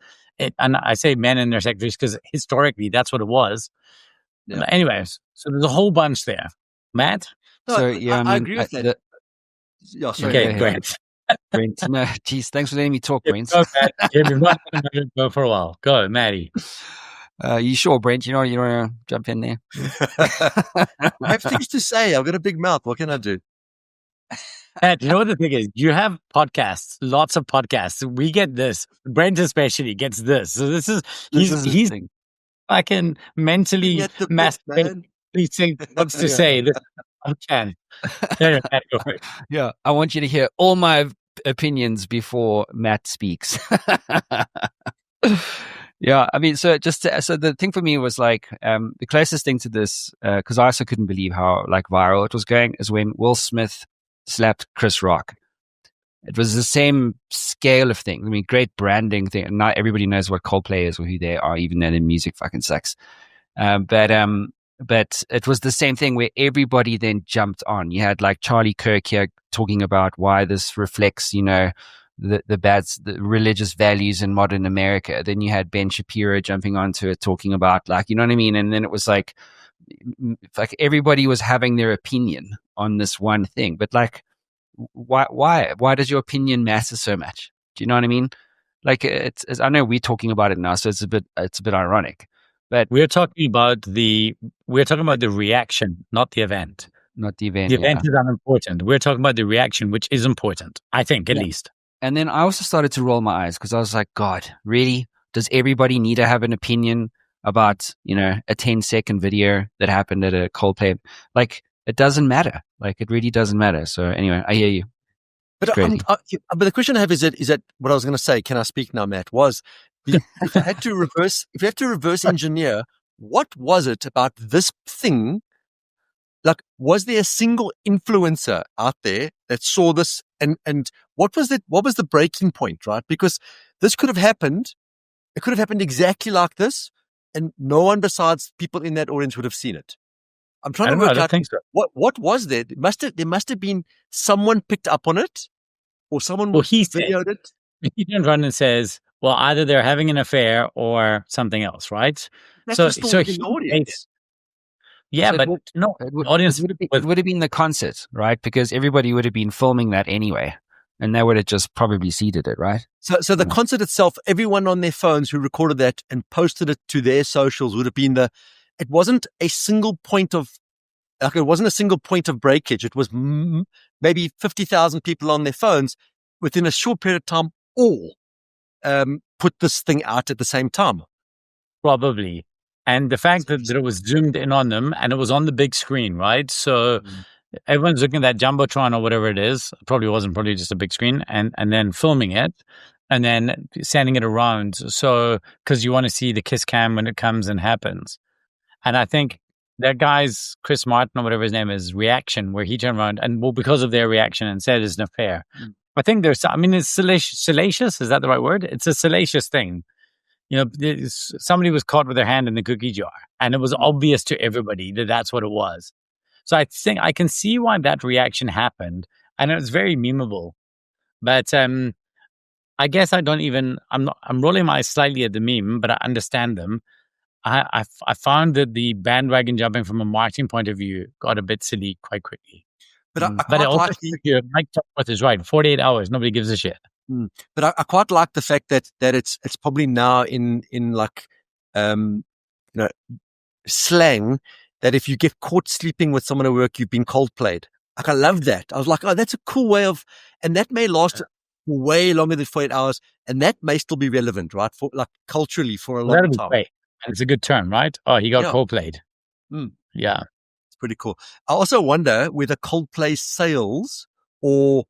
And I say men and their secretaries because historically that's what it was. Yeah. Anyways, so there's a whole bunch there. Matt?
No, so I agree with that.
Sorry. Okay, Brent.
Brent, no, geez, thanks for letting me talk, Brent.
Go, we've not go for a while. Go, Matty.
You sure, Brent? You want to jump in there?
I have things to say. I've got a big mouth. What can I do?
Matt, you know what the thing is? You have podcasts, lots of podcasts. We get this. Brent especially gets this. So he's fucking mentally masturbating. Please say what's to say. I can.
Yeah, I want you to hear all my opinions before Matt speaks. Yeah, I mean, so so the thing for me was like the closest thing to this, because I also couldn't believe how like viral it was going, is when Will Smith slapped Chris Rock. It was the same scale of thing. I mean, great branding thing. Not everybody knows what Coldplay is or who they are, even though their music fucking sucks. But it was the same thing where everybody then jumped on. You had like Charlie Kirk here talking about why this reflects, the religious values in modern America. Then you had Ben Shapiro jumping onto it, talking about like, you know what I mean? And then it was like everybody was having their opinion on this one thing. But like, why does your opinion matter so much? Do you know what I mean? Like I know we're talking about it now, so it's a bit ironic. But
we're talking about the reaction, not the event.
Not the event.
The event is unimportant. We're talking about the reaction, which is – important, I think, at least.
And then I also started to roll my eyes because I was like, God, really? Does everybody need to have an opinion about, a 10-second video that happened at a Coldplay? Like, it doesn't matter. Like, it really doesn't matter. So anyway, I hear you.
But but the question I have is that what I was going to say, can I speak now, Matt, was if I had to reverse engineer, what was it about this thing? Like, was there a single influencer out there that saw this and what was the breaking point, right? Because this could have happened. It could have happened exactly like this and no one besides people in that audience would have seen it. I'm trying to work out what was there. There must have been someone picked up on it or someone videoed it.
He turns around and says, well, either they're having an affair or something else, right?
That's so the audience.
Yeah,
so
but audience
it would have been the concert, right? Because everybody would have been filming that anyway, and they would have just probably seeded it, right?
So the concert itself, everyone on their phones who recorded that and posted it to their socials would have been it wasn't a single point of breakage. It was maybe 50,000 people on their phones within a short period of time, all put this thing out at the same time.
Probably. And the fact that it was zoomed in on them and it was on the big screen, right? So everyone's looking at that Jumbotron or whatever it is. Probably just a big screen and then filming it and then sending it around. So, because you want to see the kiss cam when it comes and happens. And I think that guy's, Chris Martin or whatever his name is, reaction where he turned around and, well, because of their reaction and said it's an affair. I think it's salacious. Is that the right word? It's a salacious thing. Somebody was caught with their hand in the cookie jar and it was obvious to everybody that that's what it was. So I think I can see why that reaction happened and it was very memeable. But I guess I'm rolling my eyes slightly at the meme, but I understand them. I found that the bandwagon jumping from a marketing point of view got a bit silly quite quickly.
But
Mike Topworth is right. 48 hours, nobody gives a shit.
But I quite like the fact that it's probably now in like slang that if you get caught sleeping with someone at work, you've been Coldplayed. Like, I love that. I was like, oh, that's a cool way of, and that may last way longer than 48 hours, and that may still be relevant, right? For like culturally for a long time.
Great. And it's a good term, right? Oh, he got Coldplayed. Yeah,
it's pretty cool. I also wonder whether Coldplay sales or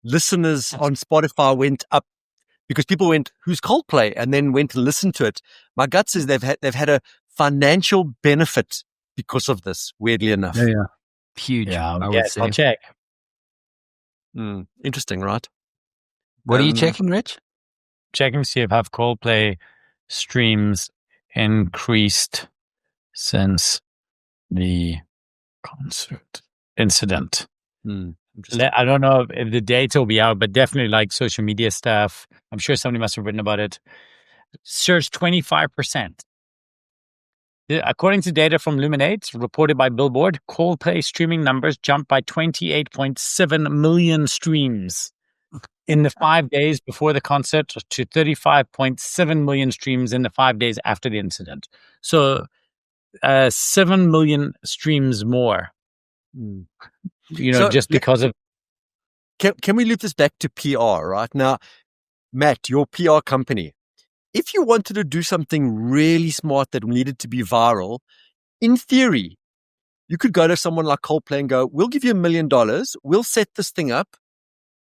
listeners on Spotify went up because people went, "Who's Coldplay?" and then went to listen to it. My gut says they've had a financial benefit because of this. Weirdly enough,
huge.
Yeah, I would say. I'll check.
Interesting, right?
What are you checking, Rich?
Checking to see if Coldplay streams increased since the concert incident. I don't know if the data will be out, but definitely like social media stuff. I'm sure somebody must have written about it. Surged 25%. According to data from Luminate, reported by Billboard, Coldplay streaming numbers jumped by 28.7 million streams in the 5 days before the concert to 35.7 million streams in the 5 days after the incident. So 7 million streams more. Just because of...
Can we loop this back to PR, right? Now, Matt, your PR company, if you wanted to do something really smart that needed to be viral, in theory, you could go to someone like Coldplay and go, we'll give you $1 million. We'll set this thing up,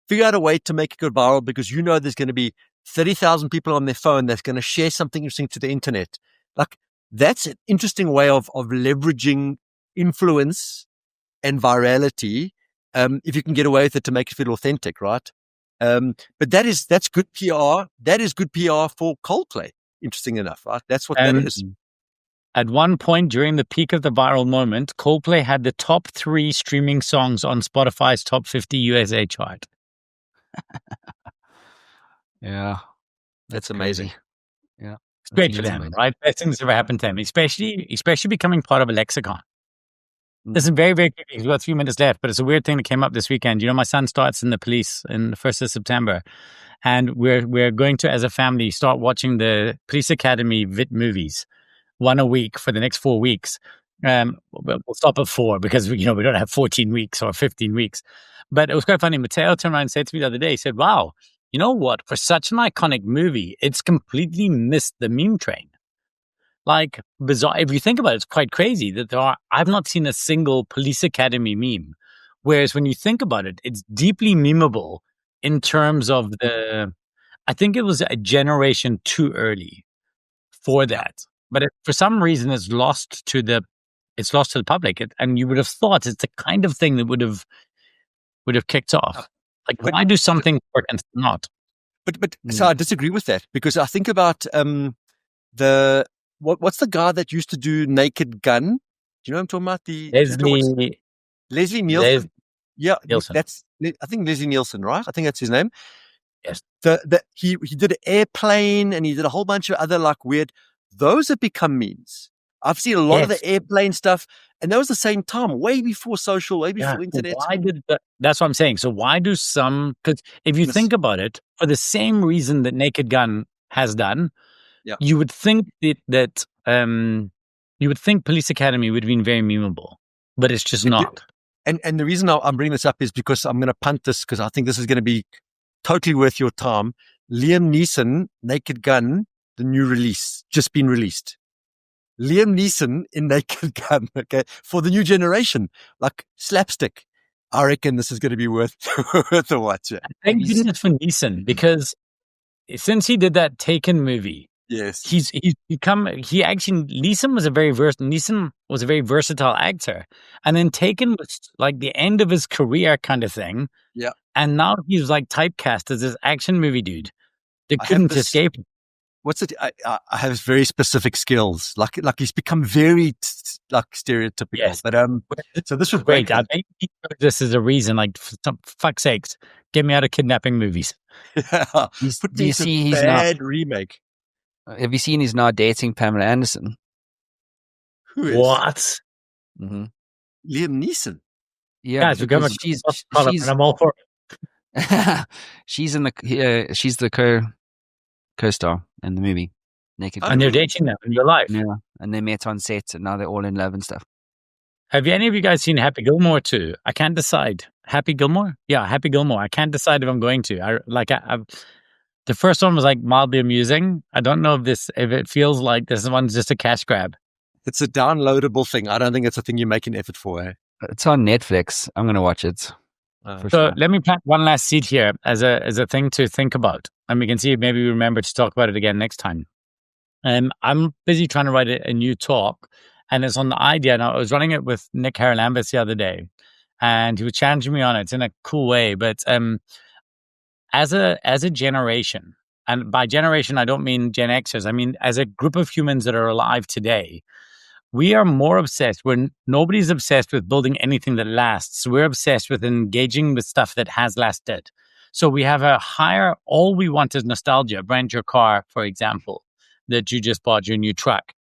figure out a way to make it go viral because there's going to be 30,000 people on their phone that's going to share something interesting to the internet. Like, that's an interesting way of leveraging influence and virality, if you can get away with it to make it feel authentic, right? But that's good PR. That is good PR for Coldplay. Interesting enough, right? That's what that is.
At one point during the peak of the viral moment, Coldplay had the top 3 streaming songs on Spotify's top 50 USA chart.
Yeah,
That's amazing.
Crazy. Yeah,
it's great for them, right? Best thing that's ever happened to them, especially becoming part of a lexicon. This is very, very quickly. We've got 3 minutes left, but it's a weird thing that came up this weekend. You know, my son starts in the police in the 1st of September, and we're going to, as a family, start watching the Police Academy VIT movies, 1 a week for the next 4 weeks. We'll stop at 4 because we don't have 14 weeks or 15 weeks. But it was quite funny. Mateo turned around and said to me the other day, he said, "Wow, you know what? For such an iconic movie, it's completely missed the meme train." Like, bizarre. If you think about it, it's quite crazy that I've not seen a single Police Academy meme. Whereas when you think about it, it's deeply memeable in terms of I think it was a generation too early for that. But for some reason, it's lost to the public. And you would have thought it's the kind of thing that would have kicked off. Like, why do something work and not?
But so I disagree with that, because I think about what's the guy that used to do Naked Gun? Do you know what I'm talking about? Leslie Nielsen. Yeah,
Nielsen.
I think Leslie Nielsen, right? I think that's his name.
Yes.
He did an airplane, and he did a whole bunch of other like weird. Those have become memes. I've seen a lot of the airplane stuff, and that was the same time, way before social, way before internet.
That's what I'm saying. So why do some? Because if you think about it, for the same reason that Naked Gun has done, you would think that you would think Police Academy would have been very memeable, but it's just not.
And the reason I'm bringing this up is because I'm going to punt this, because I think this is going to be totally worth your time. Liam Neeson, Naked Gun, the new release, just been released. Liam Neeson in Naked Gun, okay, for the new generation, like slapstick. I reckon this is going to be worth a watch.
Thank goodness for Neeson, because since he did that Taken movie,
yes,
Neeson was a very versatile actor, and then Taken was like the end of his career kind of thing.
Yeah,
and now he's like typecast as this action movie dude that couldn't escape.
What's it? I have very specific skills. Like he's become very like stereotypical.
Yes.
But so this was
great. I think this is a reason. Like, for fuck's sakes, get me out of kidnapping movies.
Yeah.
Do you see he's
bad remake?
Have you seen he's now dating Pamela Anderson?
Who is?
What?
Mm-hmm.
Liam Neeson.
Yeah,
guys, she's I'm all for
it. She's the co-star in the movie Naked Gun.
And they're dating now in real life.
Yeah, and they met on set, and now they're all in love and stuff.
Have any of you guys seen Happy Gilmore too? I can't decide. Happy Gilmore? Yeah, Happy Gilmore. I can't decide if I'm going to. The first one was like mildly amusing. I don't know if it feels like this one's just a cash grab.
It's a downloadable thing. I don't think it's a thing you make an effort for. Eh?
It's on Netflix. I'm going to watch it.
Let me plant one last seed here as a thing to think about, and we can see if maybe we remember to talk about it again next time. I'm busy trying to write a new talk, and it's on the idea. Now, I was running it with Nick Haralambis the other day, and he was challenging me on it in a cool way. But as a generation, and by generation I don't mean Gen Xers, I mean as a group of humans that are alive today, we are more obsessed. Nobody's obsessed with building anything that lasts. We're obsessed with engaging with stuff that has lasted. So we have all we want is nostalgia. Brent, your car, for example, that you just bought, your new truck.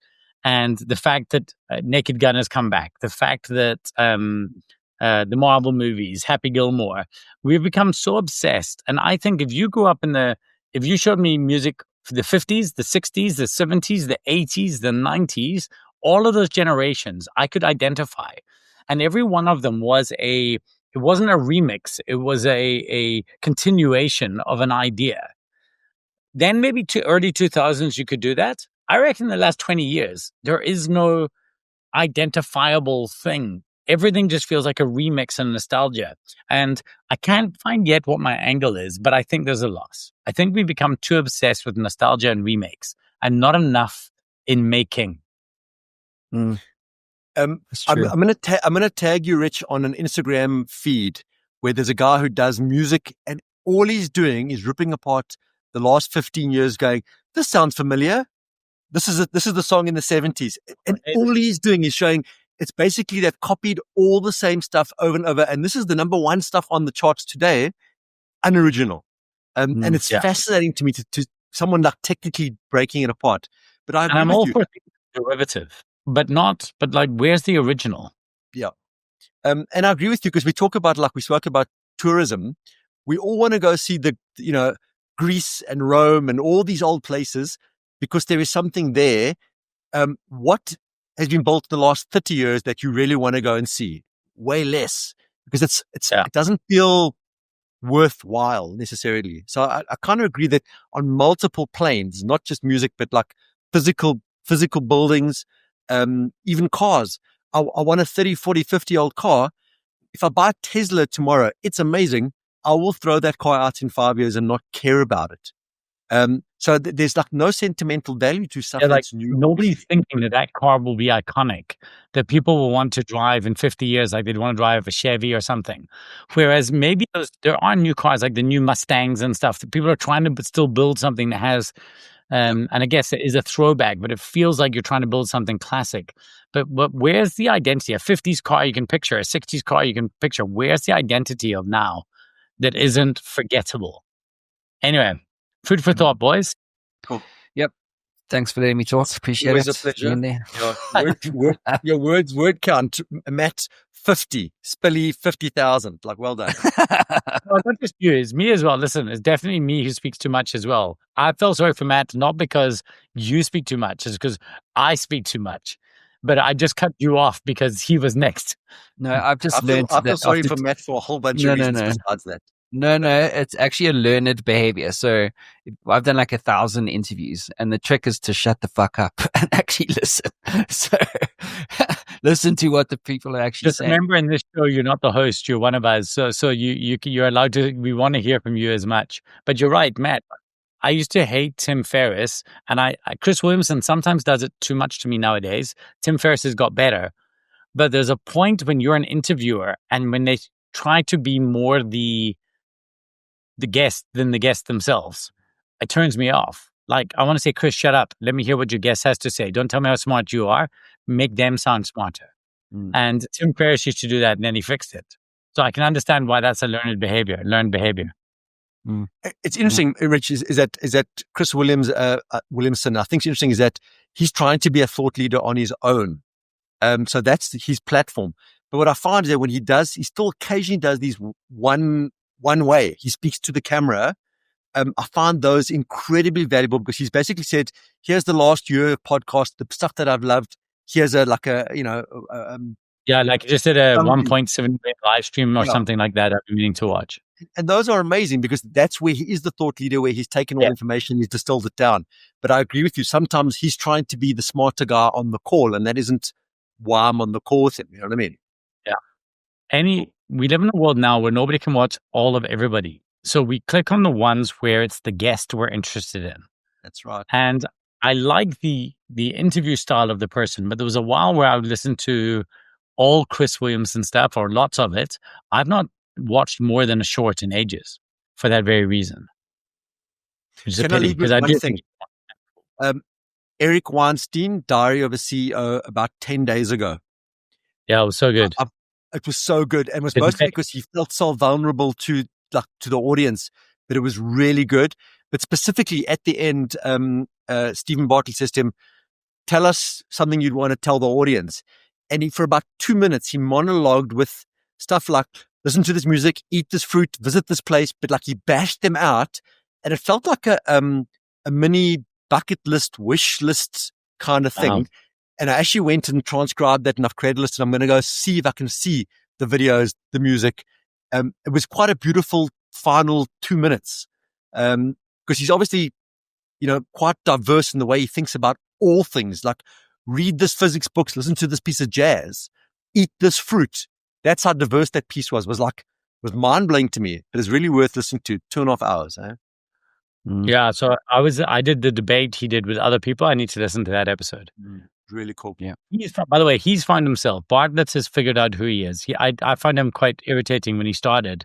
And the fact that Naked Gun has come back, the fact that the Marvel movies, Happy Gilmore, we've become so obsessed. And I think if you showed me music for the 50s, the 60s, the 70s, the 80s, the 90s, all of those generations I could identify. And every one of them it wasn't a remix. It was a continuation of an idea. Then maybe to early 2000s, you could do that. I reckon in the last 20 years, there is no identifiable thing everything just feels like a remix and nostalgia. And I can't find yet what my angle is, but I think there's a loss. I think we become too obsessed with nostalgia and remakes and not enough in making.
That's
I'm
true.
gonna tag you, Rich, on an Instagram feed where there's a guy who does music, and all he's doing is ripping apart the last 15 years, going, "This sounds familiar. This is the song in the 70s," and all he's doing is showing. It's basically they've copied all the same stuff over and over, and this is the number one stuff on the charts today, unoriginal. And it's fascinating to me to someone like technically breaking it apart. But I agree
I'm
with
all
you.
for derivative, but like, where's the original?
Yeah. And I agree with you because we talk about, like we spoke about tourism. We all want to go see Greece and Rome and all these old places because there is something there. What has been built in the last 30 years that you really want to go and see? Way less, because it doesn't feel worthwhile necessarily. So I kind of agree that on multiple planes, not just music, but like physical buildings, even cars. I want a 30, 40, 50-year-old car. If I buy a Tesla tomorrow, it's amazing. I will throw that car out in 5 years and not care about it. So there's like no sentimental value to stuff that's new.
Nobody's thinking that car will be iconic, that people will want to drive in 50 years, like they'd want to drive a Chevy or something. Whereas maybe there are new cars, like the new Mustangs and stuff, that people are trying to still build something that has, and I guess it is a throwback, but it feels like you're trying to build something classic. But where's the identity? A 50s car you can picture, a 60s car you can picture. Where's the identity of now that isn't forgettable? Anyway, food for thought, boys.
Cool.
Yep. Thanks for letting me talk. Appreciate
Always
it.
a pleasure.
Being there.
Your word count, Matt, 50. Spilly, 50,000. Like, well done.
Well, not just you, it's me as well. Listen, it's definitely me who speaks too much as well. I felt sorry for Matt, not because you speak too much, it's because I speak too much. But I just cut you off because he was next.
No, I've just learned
I feel
that
sorry for Matt for a whole bunch of reasons besides that.
No, it's actually a learned behavior. So I've done like 1,000 interviews, and the trick is to shut the fuck up and actually listen. So listen to what the people are actually
just
saying.
Remember, in this show, you're not the host; you're one of us. So you're allowed to. We want to hear from you as much. But you're right, Matt. I used to hate Tim Ferriss, and Chris Williamson sometimes does it too much to me nowadays. Tim Ferriss has got better, but there's a point when you're an interviewer, and when they try to be more the guest than the guest themselves, it turns me off. Like, I want to say, Chris, shut up. Let me hear what your guest has to say. Don't tell me how smart you are. Make them sound smarter. And Tim Ferriss used to do that, and then he fixed it. So I can understand why that's a learned behavior.
It's interesting, Rich, is that Chris Williamson, I think it's interesting is that he's trying to be a thought leader on his own. So that's his platform. But what I find is that when he still occasionally does these one way. He speaks to the camera. I find those incredibly valuable because he's basically said, here's the last year podcast, the stuff that I've loved. Here's like he just did a 1.7 million live stream or something like that. I've been meaning to watch. And those are amazing because that's where he is the thought leader, where he's taken all information, he's distilled it down. But I agree with you. Sometimes he's trying to be the smarter guy on the call, and that isn't why I'm on the call with him. You know what I mean? Yeah. We live in a world now where nobody can watch all of everybody. So we click on the ones where it's the guest we're interested in. That's right. And I like the interview style of the person, but there was a while where I would listen to all Chris Williamson stuff or lots of it. I've not watched more than a short in ages for that very reason. Which is a pity because I do think Eric Weinstein, Diary of a CEO, about 10 days ago. Yeah, it was so good. It was so good, and it was mostly because he felt so vulnerable to the audience, but it was really good. But specifically at the end, Stephen Bartley says to him, "Tell us something you'd want to tell the audience." And for about 2 minutes, he monologued with stuff like, listen to this music, eat this fruit, visit this place, but like he bashed them out, and it felt like a mini bucket list, wish list kind of thing. And I actually went and transcribed that, and I've created a list, and I'm going to go see if I can see the videos, the music. It was quite a beautiful final 2 minutes, because he's obviously, quite diverse in the way he thinks about all things. Like, read this physics books, listen to this piece of jazz. eat this fruit. That's how diverse that piece was mind blowing to me. It was really worth listening to 2.5 hours. Eh?
Yeah, so I did the debate he did with other people. I need to listen to that episode.
Really cool.
Yeah.
By the way, he's found himself. Bartlett has figured out who he is. I found him quite irritating when he started.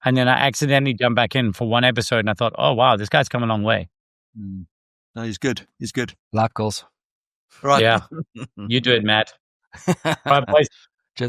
And then I accidentally jumped back in for one episode and I thought, oh, wow, this guy's come a long way.
No, he's good. He's good.
Life goals.
Right.
Yeah. You do it, Matt. All right, boys.